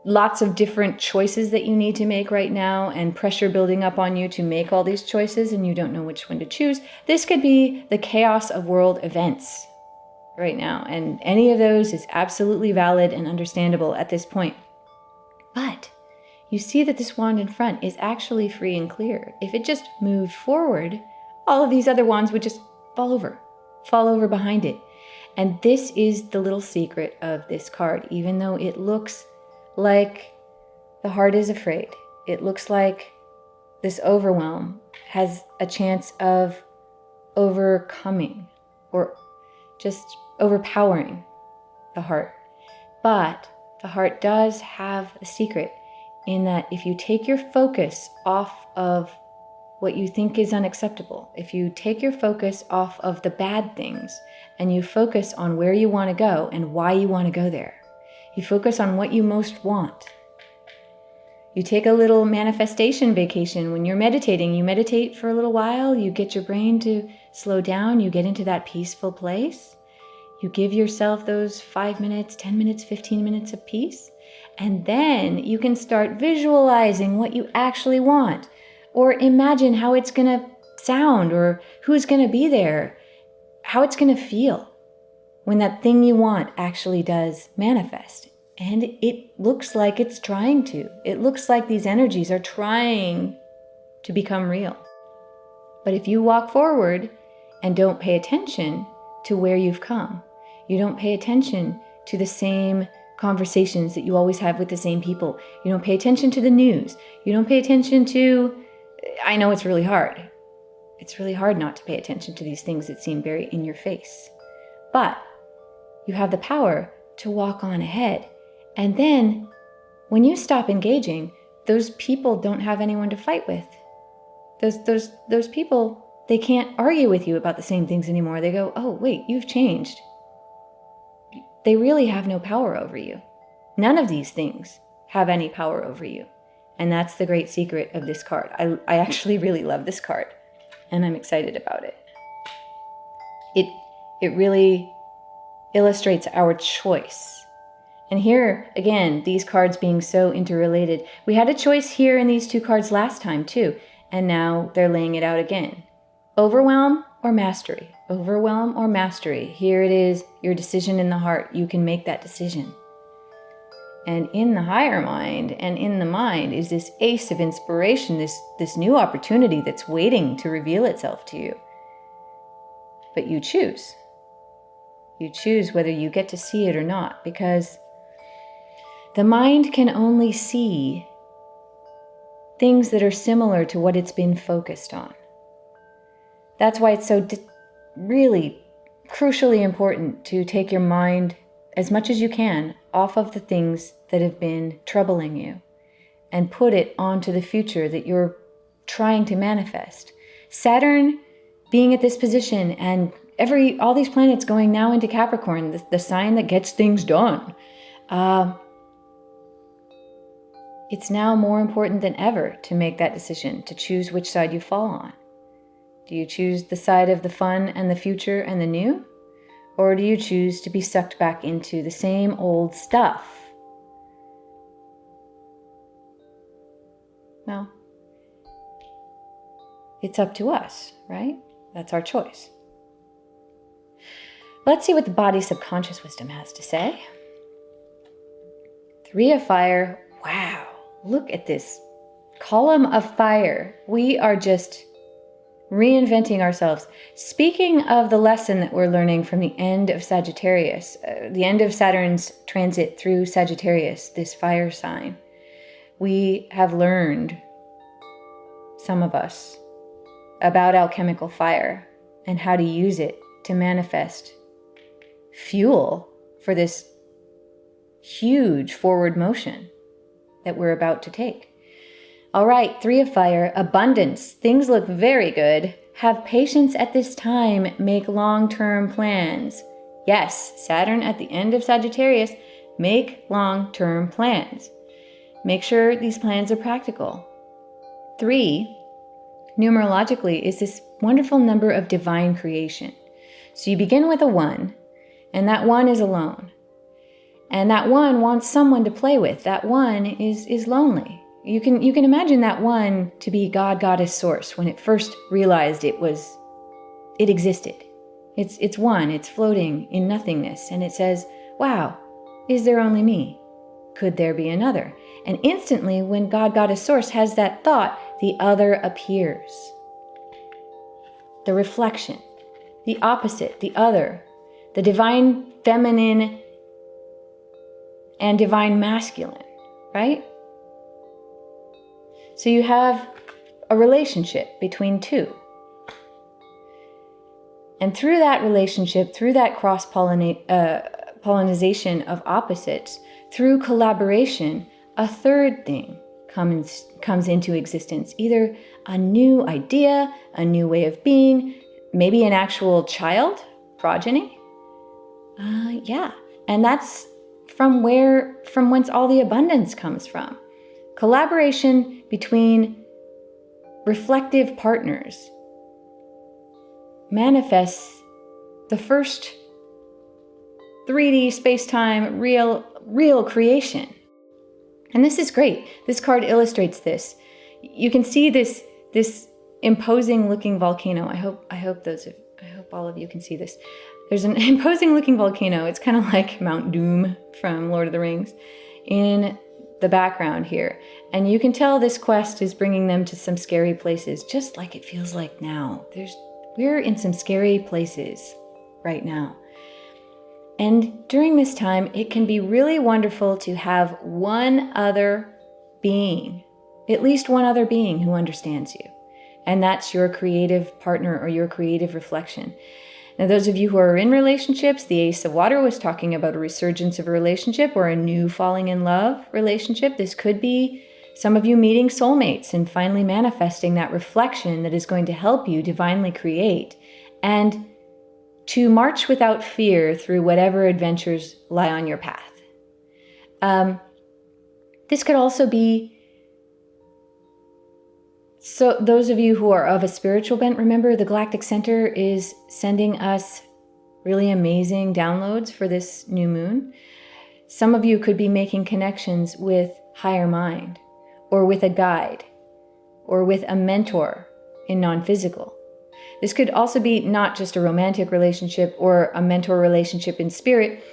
lots of different choices that you need to make right now and pressure building up on you to make all these choices and you don't know which one to choose. This could be the chaos of world events right now. And any of those is absolutely valid and understandable at this point. But you see that this wand in front is actually free and clear. If it just moved forward, all of these other wands would just fall over behind it. And this is the little secret of this card. Even though it looks like the heart is afraid, it looks like this overwhelm has a chance of overcoming or just overpowering the heart. But the heart does have a secret in that if you take your focus off of what you think is unacceptable, if you take your focus off of the bad things and you focus on where you want to go and why you want to go there, you focus on what you most want. You take a little manifestation vacation. When you're meditating, you meditate for a little while, you get your brain to slow down, you get into that peaceful place. You give yourself those 5 minutes, 10 minutes, 15 minutes of peace, and then you can start visualizing what you actually want, or imagine how it's going to sound, or who's going to be there, how it's going to feel when that thing you want actually does manifest. And it looks like it's trying to. It looks like these energies are trying to become real. But if you walk forward and don't pay attention to where you've come, you don't pay attention to the same conversations that you always have with the same people, you don't pay attention to the news, you don't pay attention to, I know it's really hard. It's really hard not to pay attention to these things that seem very in your face. But you have the power to walk on ahead. And then when you stop engaging, those people don't have anyone to fight with. Those people, they can't argue with you about the same things anymore. They go, oh, wait, you've changed. They really have no power over you. None of these things have any power over you. And that's the great secret of this card. I actually really love this card, and I'm excited about it. It really illustrates our choice. And here, again, these cards being so interrelated, we had a choice here in these 2 cards last time too, and now they're laying it out again. Overwhelm or mastery? Overwhelm or mastery? Here it is, your decision in the heart. You can make that decision. And in the higher mind and in the mind is this ace of inspiration, this new opportunity that's waiting to reveal itself to you. But you choose. You choose whether you get to see it or not, because the mind can only see things that are similar to what it's been focused on. That's why it's so really crucially important to take your mind as much as you can off of the things that have been troubling you and put it onto the future that you're trying to manifest. Saturn being at this position and all these planets going now into Capricorn, the sign that gets things done. It's now more important than ever to make that decision, to choose which side you fall on. Do you choose the side of the fun and the future and the new? Or do you choose to be sucked back into the same old stuff? Well, it's up to us, right? That's our choice. Let's see what the body subconscious wisdom has to say. 3 of fire. Wow, look at this column of fire. We are just reinventing ourselves. Speaking of the lesson that we're learning from the end of Sagittarius, the end of Saturn's transit through Sagittarius, this fire sign, we have learned, some of us, about alchemical fire and how to use it to manifest fuel for this huge forward motion that we're about to take. All right, 3 of fire, abundance. Things look very good. Have patience at this time. Make long-term plans. Yes, Saturn at the end of Sagittarius. Make long-term plans. Make sure these plans are practical. 3, numerologically, is this wonderful number of divine creation. So you begin with a 1, and that 1 is alone. And that 1 wants someone to play with. That 1 is lonely. You can imagine that 1 to be God, Goddess, Source when it first realized it existed. It's 1, it's floating in nothingness, and it says, wow, is there only me? Could there be another? And instantly, when God, Goddess, Source has that thought, the other appears. The reflection, the opposite, the other, the divine feminine and divine masculine, right? So you have a relationship between 2. And through that relationship, through that cross-pollination of opposites, through collaboration, a third thing comes into existence. Either a new idea, a new way of being, maybe an actual child, progeny. Yeah, and that's from whence all the abundance comes from. Collaboration between reflective partners manifests the first 3D space-time real creation. And this is great. This card illustrates this. You can see this imposing looking volcano. I hope all of you can see this. There's an imposing looking volcano. It's kind of like Mount Doom from Lord of the Rings in the background here. And you can tell this quest is bringing them to some scary places, just like it feels like now. We're in some scary places right now. And during this time, it can be really wonderful to have one other being, at least one other being who understands you. And that's your creative partner or your creative reflection. Now, those of you who are in relationships, the Ace of Water was talking about a resurgence of a relationship or a new falling in love relationship. This could be some of you meeting soulmates and finally manifesting that reflection that is going to help you divinely create and to march without fear through whatever adventures lie on your path. This could also be, so those of you who are of a spiritual bent, remember the Galactic Center is sending us really amazing downloads for this new moon. Some of you could be making connections with higher mind or with a guide or with a mentor in non-physical. This could also be not just a romantic relationship or a mentor relationship in spirit,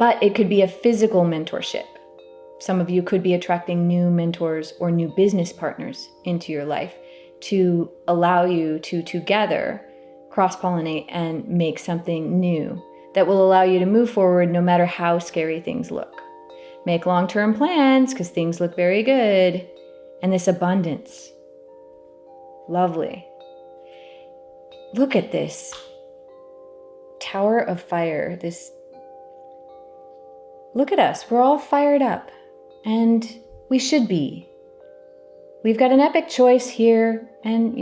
but it could be a physical mentorship. Some of you could be attracting new mentors or new business partners into your life to allow you to together cross-pollinate and make something new that will allow you to move forward no matter how scary things look. Make long-term plans because things look very good. And this abundance. Lovely. Look at this Tower of Fire. Look at us. We're all fired up. And we should be. We've got an epic choice here. And,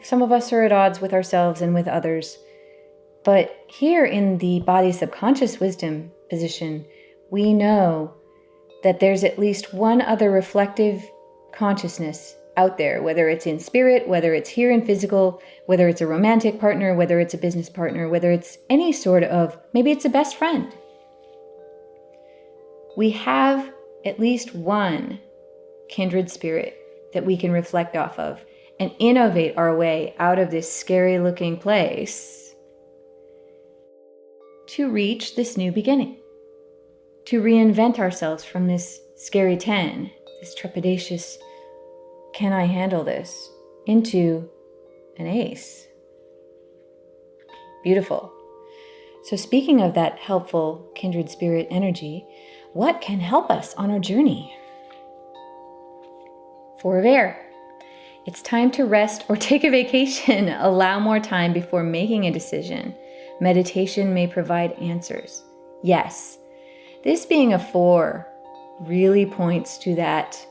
some of us are at odds with ourselves and with others. But here in the body subconscious wisdom position, we know that there's at least one other reflective consciousness out there, whether it's in spirit, whether it's here in physical, whether it's a romantic partner, whether it's a business partner, whether it's any sort of, maybe it's a best friend. We have at least one kindred spirit that we can reflect off of and innovate our way out of this scary looking place to reach this new beginning, to reinvent ourselves from this scary 10, this trepidatious, can I handle this, into an ace. Beautiful. So speaking of that helpful kindred spirit energy, what can help us on our journey? Four of air. It's time to rest or take a vacation. Allow more time before making a decision. Meditation may provide answers. Yes, this being a 4 really points to that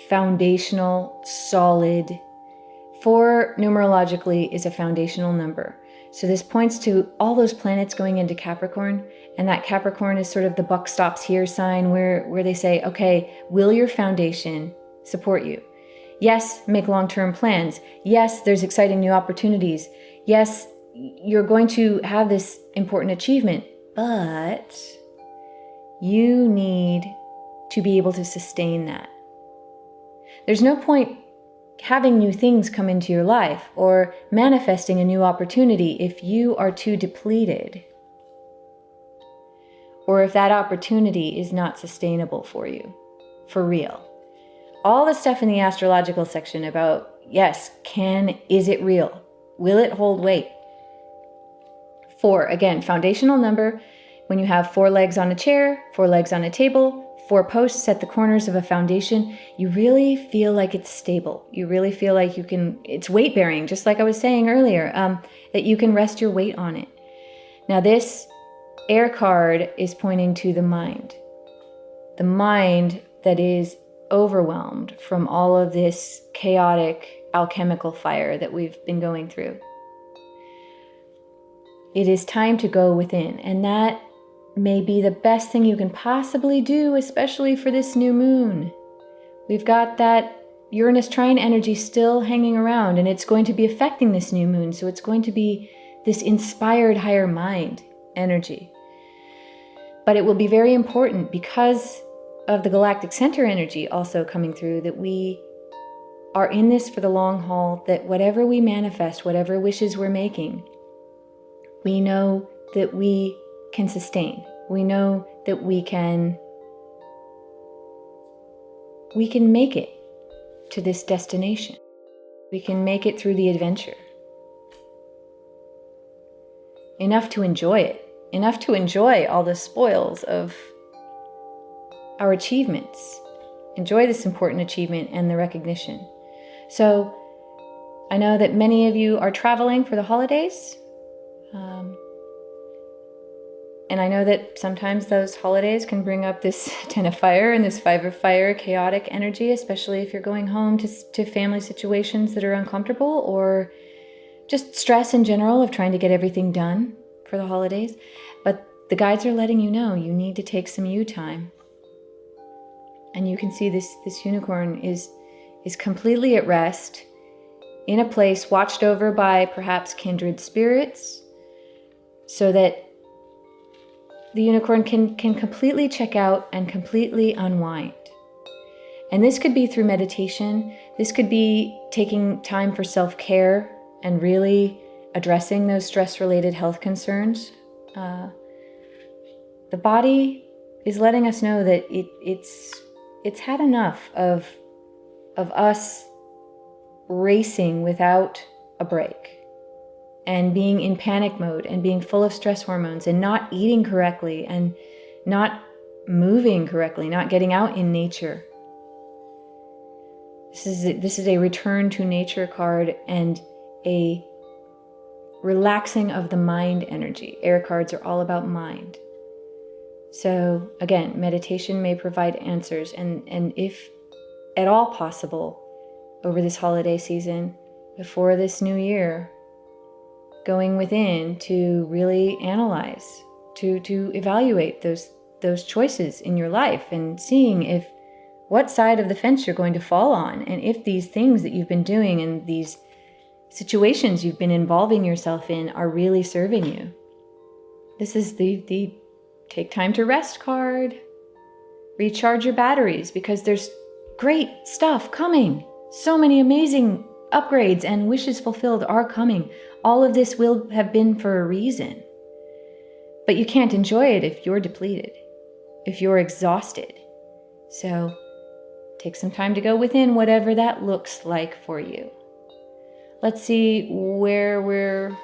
foundational, solid. 4 numerologically is a foundational number. So this points to all those planets going into Capricorn, and that Capricorn is sort of the buck stops here sign where they say, okay, will your foundation support you? Yes, make long-term plans. Yes, there's exciting new opportunities. Yes, you're going to have this important achievement, but you need to be able to sustain that. There's no point having new things come into your life or manifesting a new opportunity if you are too depleted, or if that opportunity is not sustainable for you, for real. All the stuff in the astrological section about, yes, is it real? Will it hold weight? 4, again, foundational number. When you have 4 legs on a chair, 4 legs on a table, 4 posts at the corners of a foundation, you really feel like it's stable. You really feel like it's weight bearing, just like I was saying earlier, that you can rest your weight on it. Now this air card is pointing to the mind that is overwhelmed from all of this chaotic alchemical fire that we've been going through. It is time to go within, and that may be the best thing you can possibly do, especially for this new moon. We've got that Uranus trine energy still hanging around, and it's going to be affecting this new moon, so it's going to be this inspired higher mind energy. But it will be very important because of the galactic center energy also coming through, that we are in this for the long haul, that whatever we manifest, whatever wishes we're making, we know that we can sustain. We know that we can make it to this destination. We can make it through the adventure. Enough to enjoy it. Enough to enjoy all the spoils of our achievements. Enjoy this important achievement and the recognition. So I know that many of you are traveling for the holidays. And I know that sometimes those holidays can bring up this 10 of fire and this 5 of fire chaotic energy, especially if you're going home to family situations that are uncomfortable, or just stress in general of trying to get everything done for the holidays. But the guides are letting you know you need to take some you time. And you can see this unicorn is completely at rest in a place watched over by perhaps kindred spirits, so that the unicorn can completely check out and completely unwind. And this could be through meditation. This could be taking time for self-care and really addressing those stress-related health concerns. The body is letting us know that it's had enough of us racing without a break, and being in panic mode and being full of stress hormones and not eating correctly and not moving correctly, not getting out in nature. This is a return to nature card and a relaxing of the mind energy. Air cards are all about mind. So again, meditation may provide answers, and if at all possible over this holiday season, before this new year, going within to really analyze, to evaluate those choices in your life, and seeing what side of the fence you're going to fall on, and if these things that you've been doing and these situations you've been involving yourself in are really serving you. This is the take time to rest card. Recharge your batteries, because there's great stuff coming. So many amazing upgrades and wishes fulfilled are coming. All of this will have been for a reason. But you can't enjoy it if you're depleted, if you're exhausted. So take some time to go within, whatever that looks like for you. Let's see where we're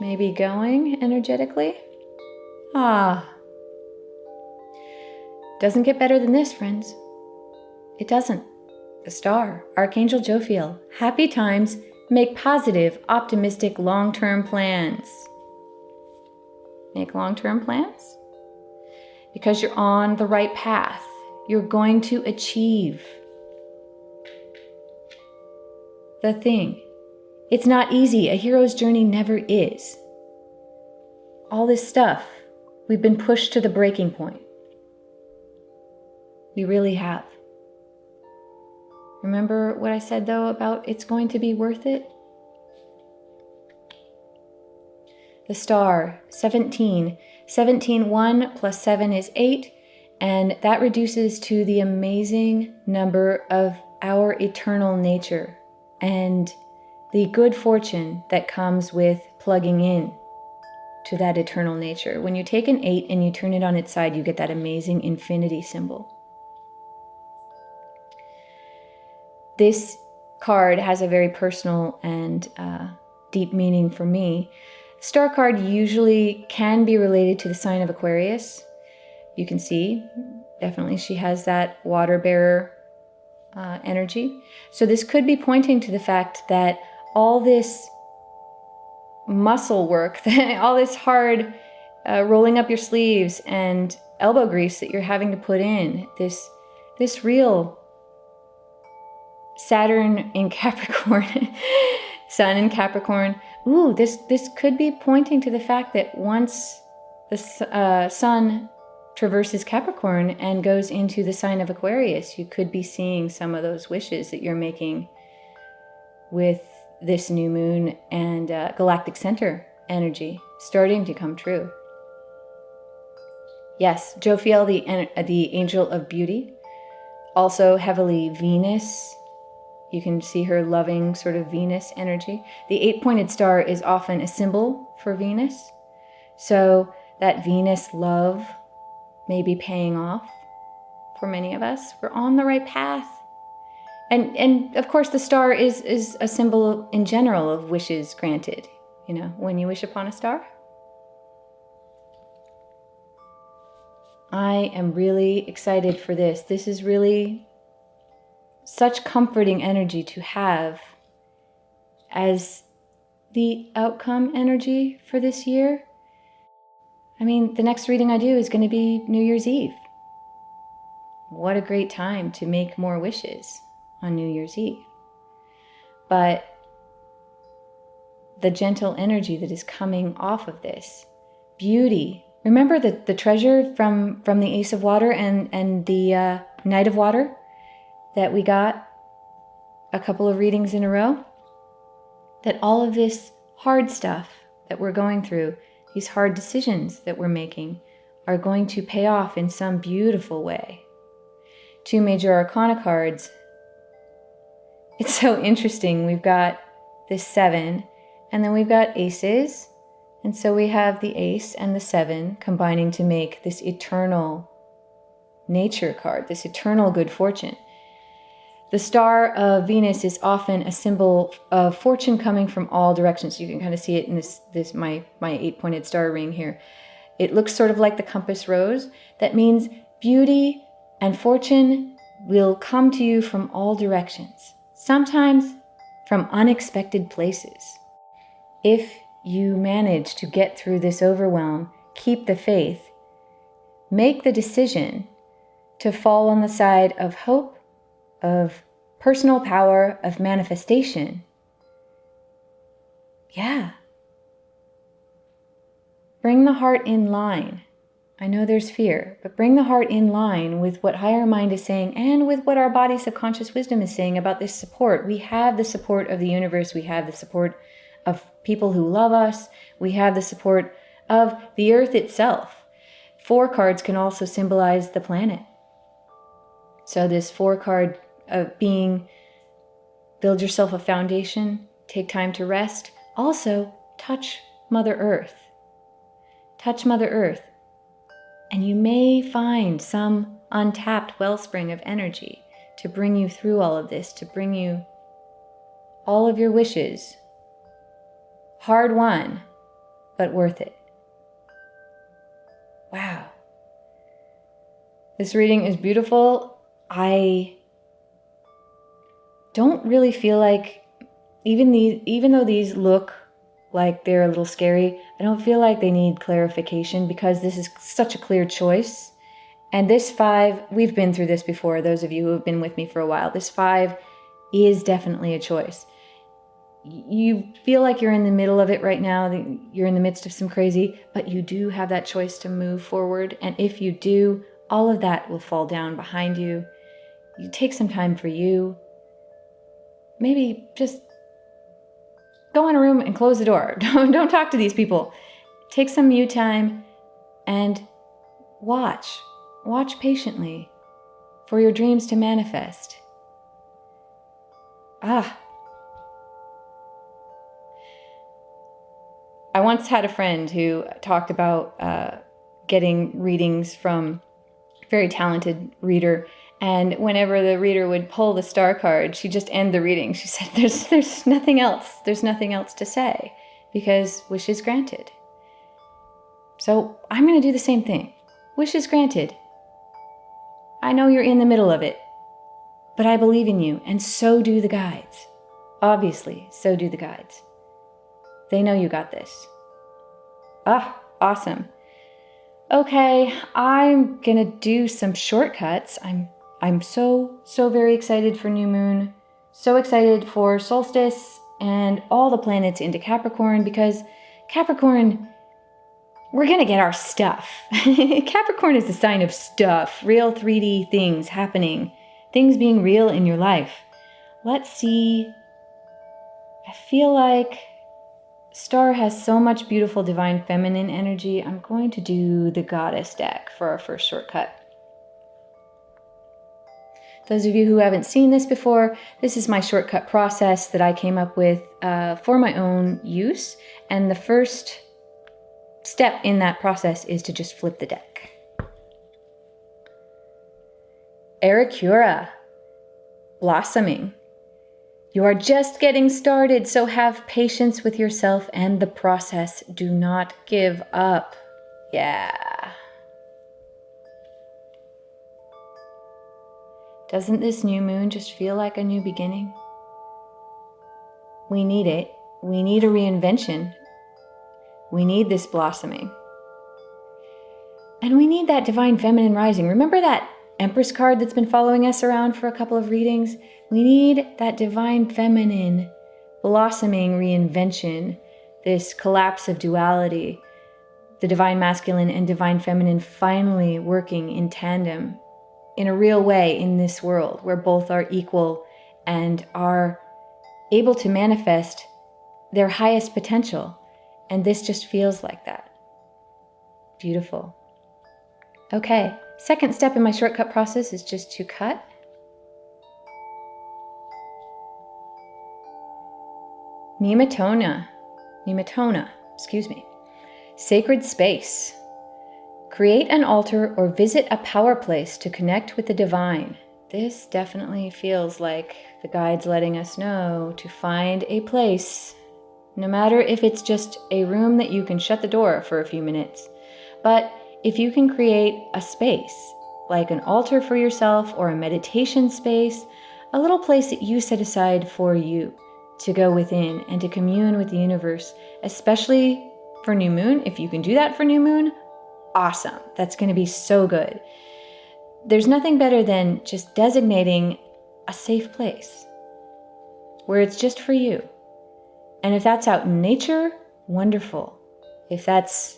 maybe going energetically. Doesn't get better than this, friends. It doesn't. The star, Archangel Jophiel, happy times, make positive, optimistic, long-term plans. Make long-term plans? Because you're on the right path. You're going to achieve the thing. It's not easy. A hero's journey never is. All this stuff, we've been pushed to the breaking point. We really have. Remember what I said, though, about it's going to be worth it? The star, 17. 17, 1 plus 7 is 8, and that reduces to the amazing number of our eternal nature and the good fortune that comes with plugging in to that eternal nature. When you take an 8 and you turn it on its side, you get that amazing infinity symbol. This card has a very personal and deep meaning for me. Star card usually can be related to the sign of Aquarius. You can see, definitely she has that water bearer energy. So this could be pointing to the fact that all this muscle work, all this hard rolling up your sleeves and elbow grease that you're having to put in, this real Saturn in Capricorn, Sun in Capricorn. Ooh, this could be pointing to the fact that once the Sun traverses Capricorn and goes into the sign of Aquarius, you could be seeing some of those wishes that you're making with this new moon and galactic center energy starting to come true. Yes, Jophiel, the angel of beauty, also heavily Venus. You can see her loving sort of Venus energy. The 8-pointed star is often a symbol for Venus. So that Venus love may be paying off for many of us. We're on the right path. And of course the star is a symbol in general of wishes granted. You know, when you wish upon a star. I am really excited for this. This is really such comforting energy to have as the outcome energy for this year. I mean, the next reading I do is going to be New Year's Eve. What a great time to make more wishes on New Year's Eve. But the gentle energy that is coming off of this, beauty. Remember the treasure from the Ace of Water and the Knight of Water that we got a couple of readings in a row? That all of this hard stuff that we're going through, these hard decisions that we're making, are going to pay off in some beautiful way. 2 major arcana cards. It's so interesting. We've got this 7, and then we've got aces. And so we have the ace and the 7 combining to make this eternal nature card, this eternal good fortune. The star of Venus is often a symbol of fortune coming from all directions. You can kind of see it in this my 8-pointed star ring here. It looks sort of like the compass rose. That means beauty and fortune will come to you from all directions, sometimes from unexpected places. If you manage to get through this overwhelm, keep the faith, make the decision to fall on the side of hope, of personal power, of manifestation. Yeah. Bring the heart in line. I know there's fear, but bring the heart in line with what higher mind is saying and with what our body subconscious wisdom is saying about this support. We have the support of the universe. We have the support of people who love us. We have the support of the earth itself. 4 cards can also symbolize the planet. So this 4 card of being, build yourself a foundation, take time to rest. Also, touch Mother Earth. touch Mother Earth, and you may find some untapped wellspring of energy to bring you through all of this, to bring you all of your wishes. Hard won, but worth it. Wow. This reading is beautiful. I don't really feel like, even though these look like they're a little scary, I don't feel like they need clarification because this is such a clear choice. And this 5, we've been through this before, those of you who have been with me for a while. This 5 is definitely a choice. You feel like you're in the middle of it right now, you're in the midst of some crazy, but you do have that choice to move forward. And if you do, all of that will fall down behind you. You take some time for you. Maybe just go in a room and close the door. Don't talk to these people. Take some you time and watch. Watch patiently for your dreams to manifest. I once had a friend who talked about getting readings from a very talented reader, and whenever the reader would pull the star card, she'd just end the reading. She said, there's nothing else. There's nothing else to say because wish is granted. So I'm going to do the same thing. Wish is granted. I know you're in the middle of it, but I believe in you, and so do the guides. Obviously, so do the guides. They know you got this. Awesome. Okay, I'm gonna do some shortcuts. I'm so very excited for new moon, so excited for solstice and all the planets into Capricorn, because Capricorn, we're gonna get our stuff. Capricorn is a sign of stuff, real 3D things happening, things being real in your life. Let's see. I feel like Star has so much beautiful divine feminine energy. I'm going to do the goddess deck for our first shortcut. Those of you who haven't seen this before, this is my shortcut process that I came up with for my own use. And the first step in that process is to just flip the deck. Aracura, blossoming. You are just getting started, so have patience with yourself and the process. Do not give up. Yeah. Doesn't this new moon just feel like a new beginning? We need it. We need a reinvention. We need this blossoming. And we need that divine feminine rising. Remember that Empress card that's been following us around for a couple of readings? We need that divine feminine blossoming reinvention, this collapse of duality, the divine masculine and divine feminine finally working in tandem in a real way in this world where both are equal and are able to manifest their highest potential. And this just feels like that. Beautiful. Okay, second step in my shortcut process is just to cut. Nematona, sacred space. Create an altar or visit a power place to connect with the divine. This definitely feels like the guides letting us know to find a place, no matter if it's just a room that you can shut the door for a few minutes. But if you can create a space, like an altar for yourself or a meditation space, a little place that you set aside for you to go within and to commune with the universe, especially for new moon. If you can do that for new moon, awesome. That's going to be so good. There's nothing better than just designating a safe place where it's just for you. And if that's out in nature, wonderful. If that's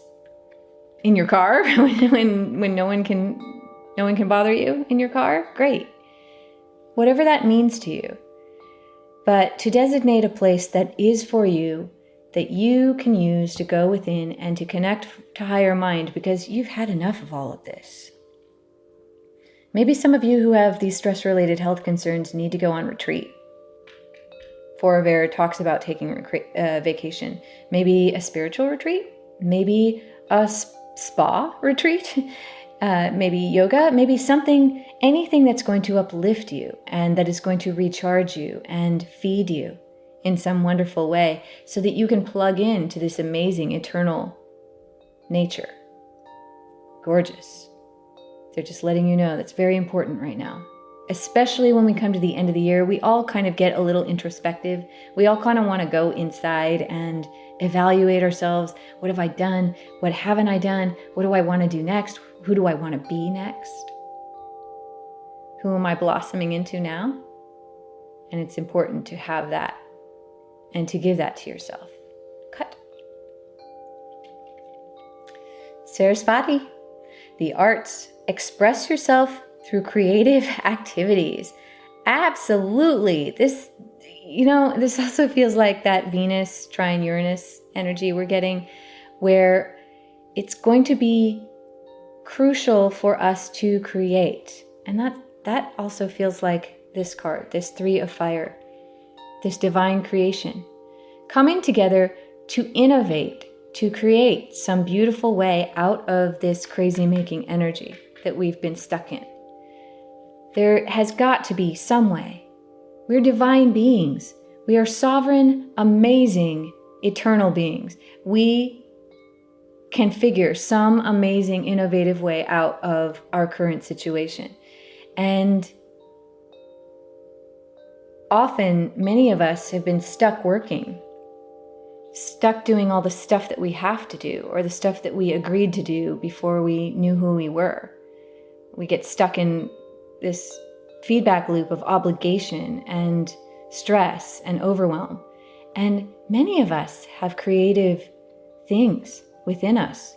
in your car when no one can bother you in your car, great. Whatever that means to you. But to designate a place that is for you, that you can use to go within and to connect to higher mind, because you've had enough of all of this. Maybe some of you who have these stress-related health concerns need to go on retreat. Foraver talks about taking vacation. Maybe a spiritual retreat, maybe a spa retreat, maybe yoga, maybe something, anything that's going to uplift you and that is going to recharge you and feed you in some wonderful way so that you can plug into this amazing eternal nature. Gorgeous. They're just letting you know that's very important right now. Especially when we come to the end of the year, we all kind of get a little introspective. We all kind of want to go inside and evaluate ourselves. What have I done? What haven't I done? What do I want to do next? Who do I want to be next? Who am I blossoming into now? And it's important to have that and to give that to yourself. Cut. Sarasvati, the arts. Express yourself through creative activities. Absolutely. This also feels like that Venus trine Uranus energy we're getting, where it's going to be crucial for us to create. And that also feels like this card, this 3 of fire, this divine creation, coming together to innovate, to create some beautiful way out of this crazy making energy that we've been stuck in. There has got to be some way. We're divine beings. We are sovereign, amazing, eternal beings. We can figure some amazing, innovative way out of our current situation. And often, many of us have been stuck working, stuck doing all the stuff that we have to do or the stuff that we agreed to do before we knew who we were. We get stuck in this feedback loop of obligation and stress and overwhelm. And many of us have creative things within us.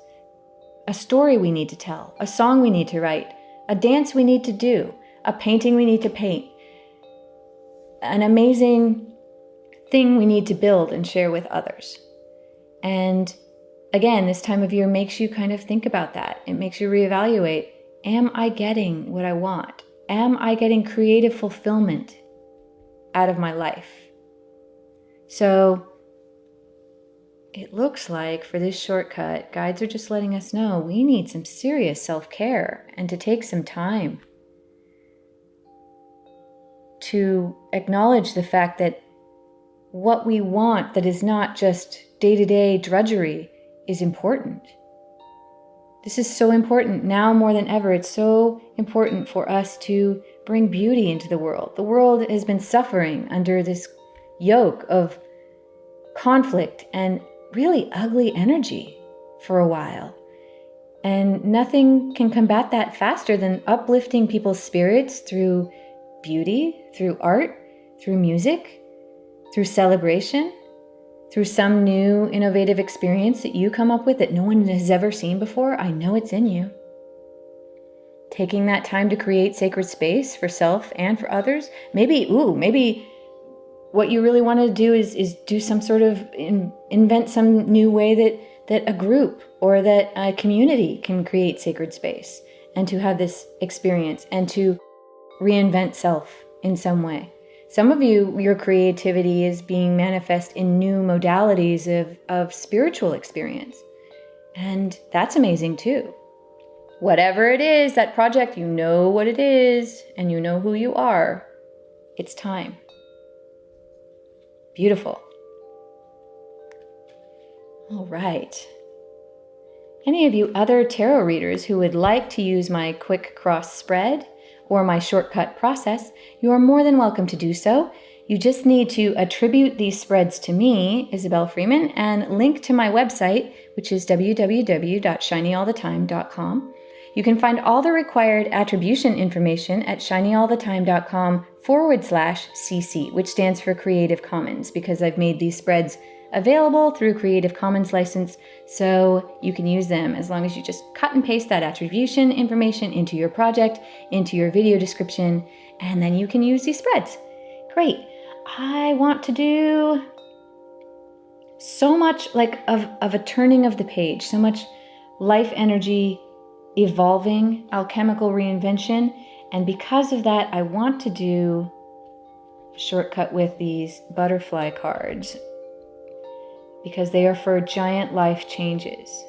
A story we need to tell, a song we need to write, a dance we need to do, a painting we need to paint, an amazing thing we need to build and share with others. And again, this time of year makes you kind of think about that. It makes you reevaluate. Am I getting what I want? Am I getting creative fulfillment out of my life? So it looks like for this shortcut, guides are just letting us know we need some serious self-care and to take some time to acknowledge the fact that what we want that is not just day-to-day drudgery is important. This is so important now more than ever. It's so important for us to bring beauty into the world. The world has been suffering under this yoke of conflict and really ugly energy for a while. And nothing can combat that faster than uplifting people's spirits through beauty, through art, through music, through celebration, through some new innovative experience that you come up with that no one has ever seen before. I know it's in you. Taking that time to create sacred space for self and for others. Maybe what you really want to do is do some sort of invent some new way that a group or that a community can create sacred space and to have this experience and to reinvent self in some way. Some of you, your creativity is being manifest in new modalities of spiritual experience. And that's amazing too. Whatever it is, that project, you know what it is and you know who you are. It's time. Beautiful. All right. Any of you other tarot readers who would like to use my quick cross spread or my shortcut process, you are more than welcome to do so. You just need to attribute these spreads to me, Izobel Freeman, and link to my website, which is www.shinyallthetime.com. You can find all the required attribution information at shinyallthetime.com/CC, which stands for Creative Commons, because I've made these spreads available through Creative Commons license, so you can use them as long as you just cut and paste that attribution information into your project, into your video description, and then you can use these spreads. Great. I want to do so much of a turning of the page, so much life energy evolving, alchemical reinvention, and because of that, I want to do a shortcut with these butterfly cards, because they are for giant life changes.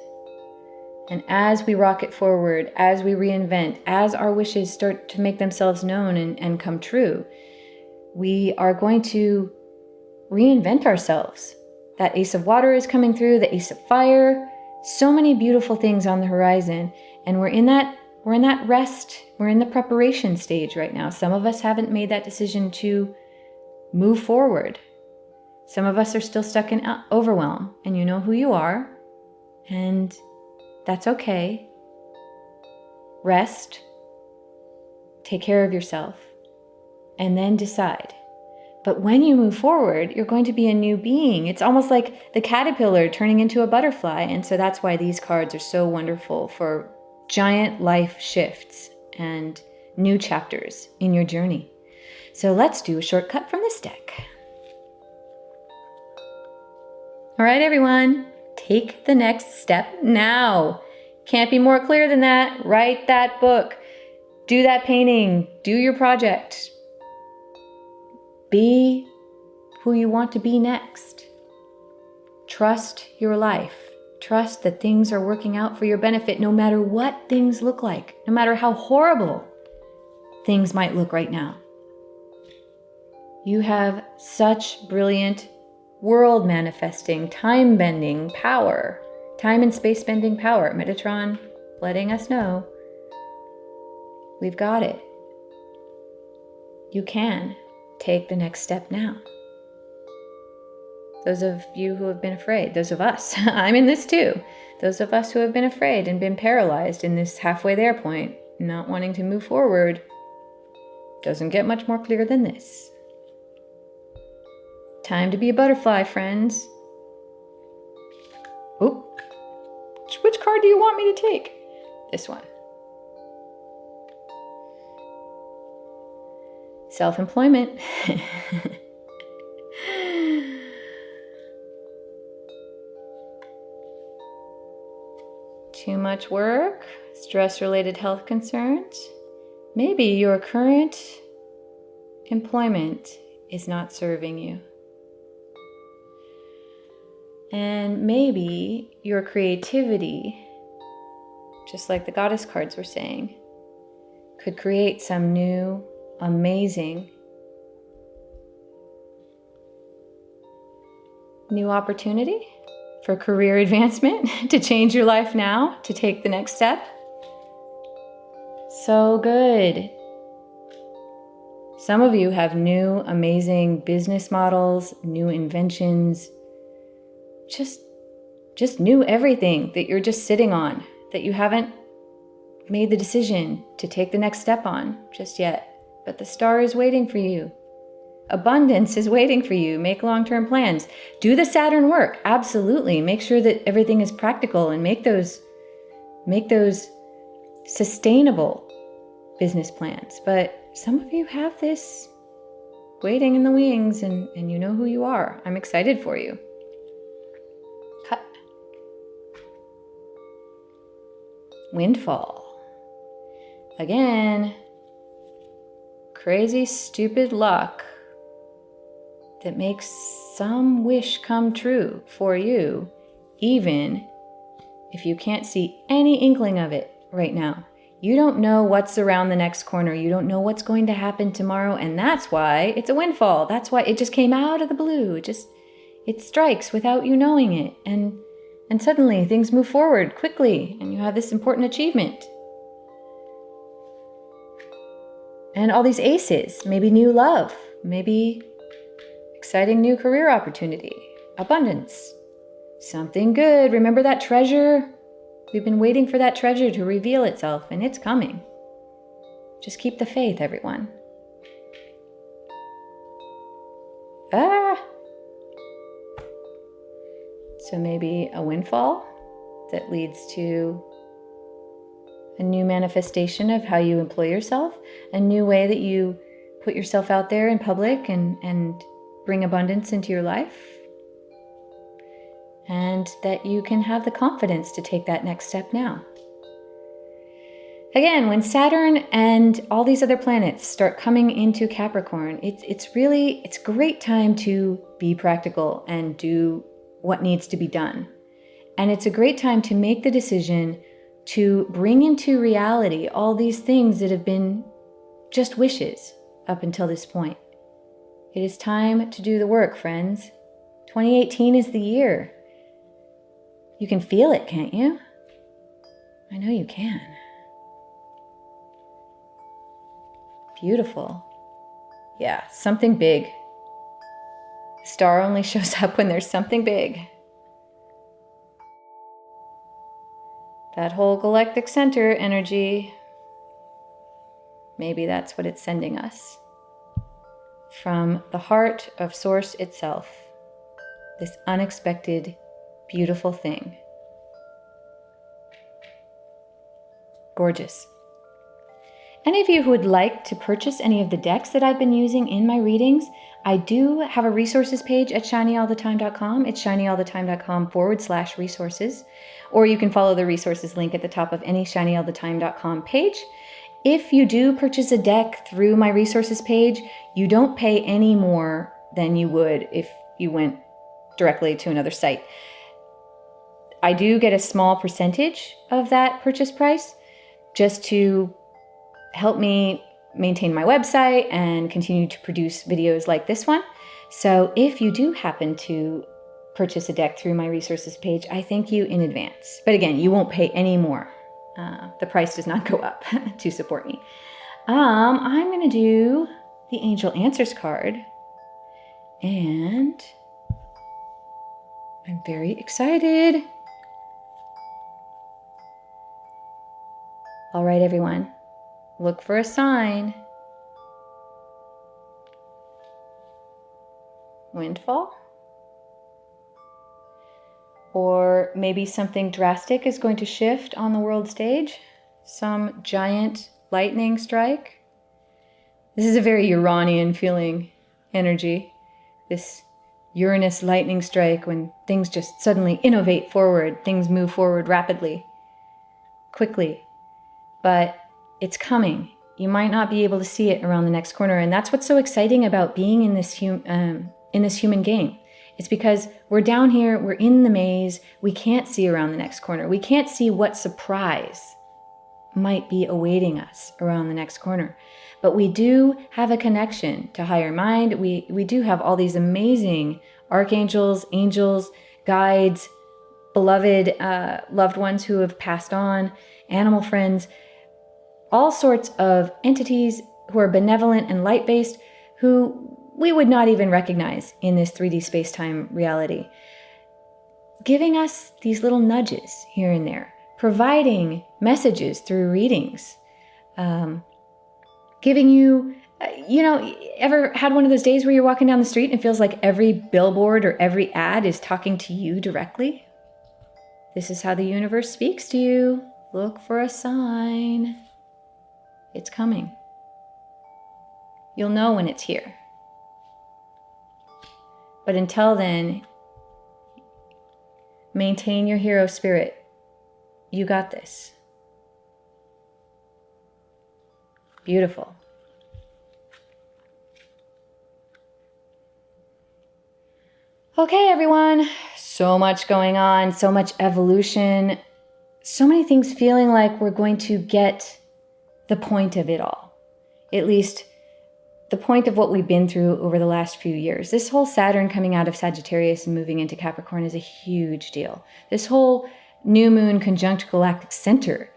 And as we rocket forward, as we reinvent, as our wishes start to make themselves known and come true, we are going to reinvent ourselves. That Ace of Water is coming through, the Ace of Fire, so many beautiful things on the horizon. And we're in that rest, we're in the preparation stage right now. Some of us haven't made that decision to move forward. Some of us are still stuck in overwhelm, and you know who you are, and that's okay. Rest, take care of yourself, and then decide. But when you move forward, you're going to be a new being. It's almost like the caterpillar turning into a butterfly. And so that's why these cards are so wonderful for giant life shifts and new chapters in your journey. So let's do a shortcut from this deck. All right, everyone, take the next step now. Can't be more clear than that. Write that book, do that painting, do your project. Be who you want to be next. Trust your life. Trust that things are working out for your benefit no matter what things look like, no matter how horrible things might look right now. You have such brilliant world manifesting, time bending power, time and space bending power. Metatron letting us know we've got it. You can take the next step now. Those of you who have been afraid, those of us, I'm in this too. Those of us who have been afraid and been paralyzed in this halfway there point, not wanting to move forward, doesn't get much more clear than this. Time to be a butterfly, friends. Oh, which card do you want me to take? This one. Self-employment. Too much work, stress-related health concerns. Maybe your current employment is not serving you. And maybe your creativity, just like the goddess cards were saying, could create some new, amazing, new opportunity for career advancement, to change your life now, to take the next step. So good. Some of you have new, amazing business models, new inventions, just new everything that you're just sitting on, that you haven't made the decision to take the next step on just yet. But the star is waiting for you. Abundance is waiting for you. Make long-term plans. Do the Saturn work. Absolutely. Make sure that everything is practical and make those sustainable business plans. But some of you have this waiting in the wings, and you know who you are. I'm excited for you. Cut. Windfall. Again, crazy, stupid luck that makes some wish come true for you, even if you can't see any inkling of it right now. You don't know what's around the next corner. You don't know what's going to happen tomorrow, and that's why it's a windfall. That's why it just came out of the blue. It strikes without you knowing it, and suddenly things move forward quickly, and you have this important achievement. And all these aces, maybe new love, maybe exciting new career opportunity, abundance, something good. Remember that treasure? We've been waiting for that treasure to reveal itself, and it's coming. Just keep the faith, everyone. So maybe a windfall that leads to a new manifestation of how you employ yourself, a new way that you put yourself out there in public and bring abundance into your life, and that you can have the confidence to take that next step now. Again, when Saturn and all these other planets start coming into Capricorn, it's a great time to be practical and do what needs to be done. And it's a great time to make the decision to bring into reality all these things that have been just wishes up until this point. It is time to do the work, friends. 2018 is the year. You can feel it, can't you? I know you can. Beautiful. Yeah, something big. The star only shows up when there's something big. That whole galactic center energy, maybe that's what it's sending us. From the heart of Source itself, this unexpected, beautiful thing. Gorgeous. Any of you who would like to purchase any of the decks that I've been using in my readings, I do have a resources page at shinyallthetime.com. It's shinyallthetime.com/resources. Or you can follow the resources link at the top of any shinyallthetime.com page. If you do purchase a deck through my resources page, you don't pay any more than you would if you went directly to another site. I do get a small percentage of that purchase price just to help me maintain my website and continue to produce videos like this one. So if you do happen to purchase a deck through my resources page, I thank you in advance. But again, you won't pay any more. The price does not go up to support me. I'm going to do the Angel Answers card. And I'm very excited. All right, everyone. Look for a sign. Windfall? Or maybe something drastic is going to shift on the world stage. Some giant lightning strike. This is a very Uranian feeling energy. This Uranus lightning strike when things just suddenly innovate forward. Things move forward rapidly, quickly. But it's coming. You might not be able to see it around the next corner. And that's what's so exciting about being in this human game. It's because we're down here, we're in the maze, we can't see around the next corner. We can't see what surprise might be awaiting us around the next corner. But we do have a connection to higher mind. We do have all these amazing archangels, angels, guides, beloved loved ones who have passed on, animal friends, all sorts of entities who are benevolent and light-based, who we would not even recognize in this 3D space-time reality, giving us these little nudges here and there, providing messages through readings, giving you, ever had one of those days where you're walking down the street and it feels like every billboard or every ad is talking to you directly? This is how the universe speaks to you. Look for a sign. It's coming. You'll know when it's here. But until then, maintain your hero spirit. You got this. Beautiful. Okay, everyone. So much going on, so much evolution, so many things feeling like we're going to get the point of it all. At least the point of what we've been through over the last few years. This whole Saturn coming out of Sagittarius and moving into Capricorn is a huge deal. This whole new moon conjunct galactic center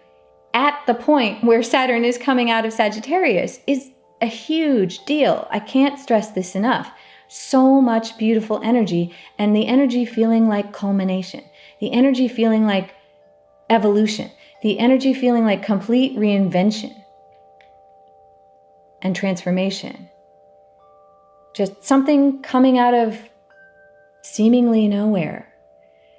at the point where Saturn is coming out of Sagittarius is a huge deal. I can't stress this enough. So much beautiful energy, and the energy feeling like culmination, the energy feeling like evolution, the energy feeling like complete reinvention and transformation. Just something coming out of seemingly nowhere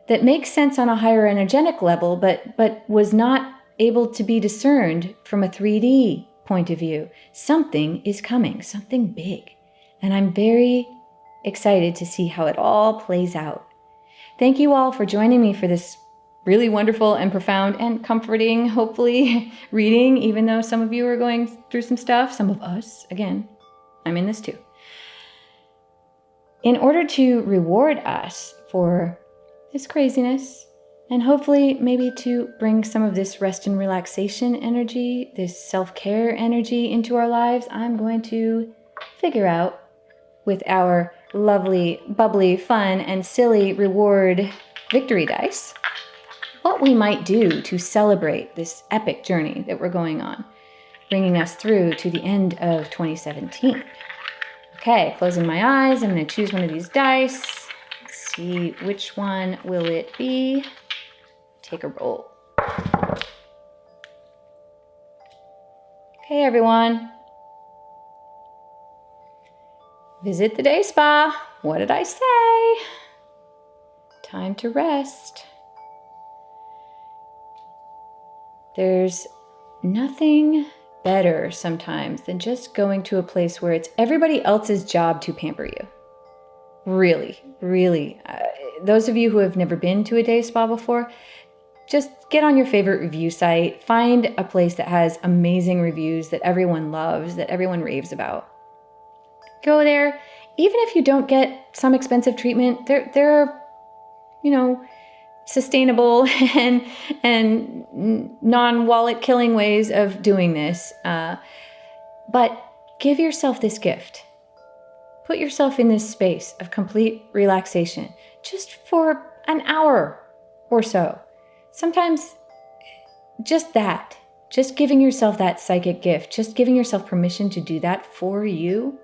that makes sense on a higher energetic level, but was not able to be discerned from a 3D point of view. Something is coming, something big. And I'm very excited to see how it all plays out. Thank you all for joining me for this really wonderful and profound and comforting, hopefully, reading, even though some of you are going through some stuff, some of us, again, I'm in this too. In order to reward us for this craziness And hopefully maybe to bring some of this rest and relaxation energy, this self-care energy into our lives, I'm going to figure out with our lovely, bubbly, fun, and silly reward victory dice what we might do to celebrate this epic journey that we're going on, bringing us through to the end of 2017. Okay, closing my eyes, I'm going to choose one of these dice. Let's see, which one will it be? Take a roll. Okay, everyone. Visit the day spa. What did I say? Time to rest. There's nothing better sometimes than just going to a place where it's everybody else's job to pamper you. Really, really. Those of you who have never been to a day spa before, just get on your favorite review site, find a place that has amazing reviews that everyone loves, that everyone raves about. Go there. Even if you don't get some expensive treatment, there are, sustainable and non-wallet killing ways of doing this. But give yourself this gift. Put yourself in this space of complete relaxation just for an hour or so. Sometimes just that, just giving yourself that psychic gift, just giving yourself permission to do that for you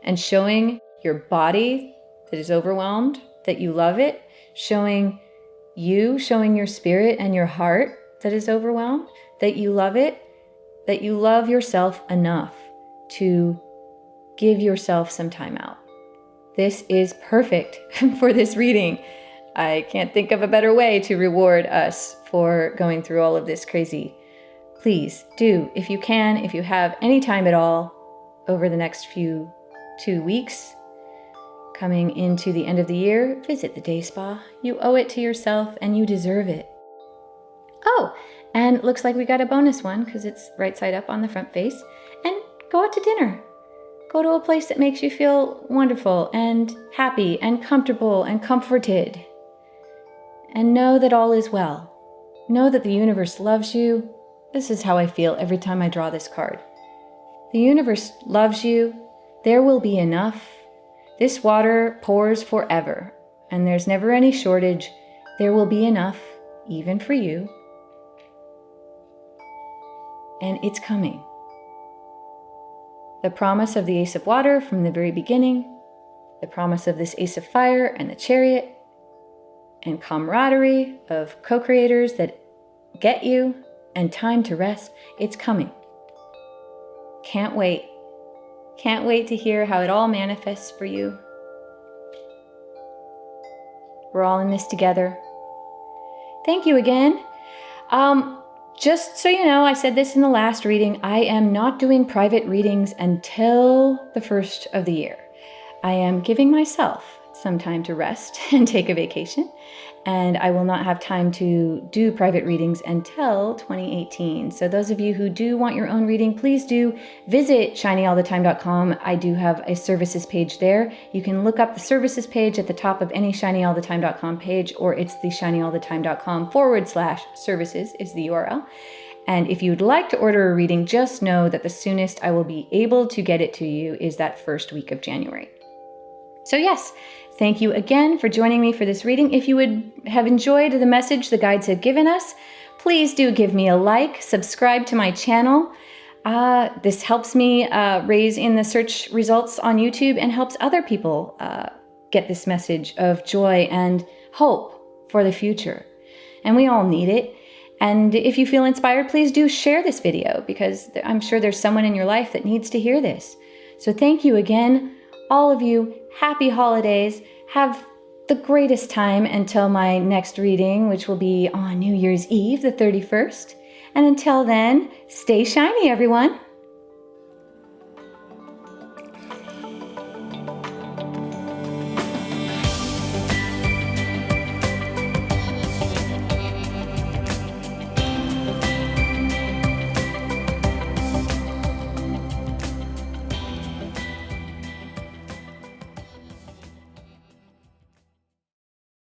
and showing your body that is overwhelmed, that you love it, showing your spirit and your heart that is overwhelmed, that you love it, that you love yourself enough to give yourself some time out. This is perfect for this reading. I can't think of a better way to reward us for going through all of this crazy. Please do, if you can, if you have any time at all over the next 2 weeks, coming into the end of the year, visit the day spa. You owe it to yourself and you deserve it. Oh, and looks like we got a bonus one because it's right side up on the front face. And go out to dinner. Go to a place that makes you feel wonderful and happy and comfortable and comforted. And know that all is well. Know that the universe loves you. This is how I feel every time I draw this card. The universe loves you. There will be enough. This water pours forever, and there's never any shortage. There will be enough, even for you. And it's coming. The promise of the Ace of Water from the very beginning, the promise of this Ace of Fire and the Chariot, and camaraderie of co-creators that get you, and time to rest, it's coming. Can't wait. Can't wait to hear how it all manifests for you. We're all in this together. Thank you again. Just so you know, I said this in the last reading, I am not doing private readings until the first of the year. I am giving myself some time to rest and take a vacation, and I will not have time to do private readings until 2018. So those of you who do want your own reading, please do visit shinyallthetime.com. I do have a services page there. You can look up the services page at the top of any shinyallthetime.com page, or it's the shinyallthetime.com/services is the URL. And if you'd like to order a reading, just know that the soonest I will be able to get it to you is that first week of January. So yes, thank you again for joining me for this reading. If you would have enjoyed the message the guides have given us, please do give me a like, subscribe to my channel. This helps me raise in the search results on YouTube and helps other people get this message of joy and hope for the future. And we all need it. And if you feel inspired, please do share this video because I'm sure there's someone in your life that needs to hear this. So thank you again, all of you. Happy holidays. Have the greatest time until my next reading, which will be on New Year's Eve, the 31st. And until then, stay shiny, everyone.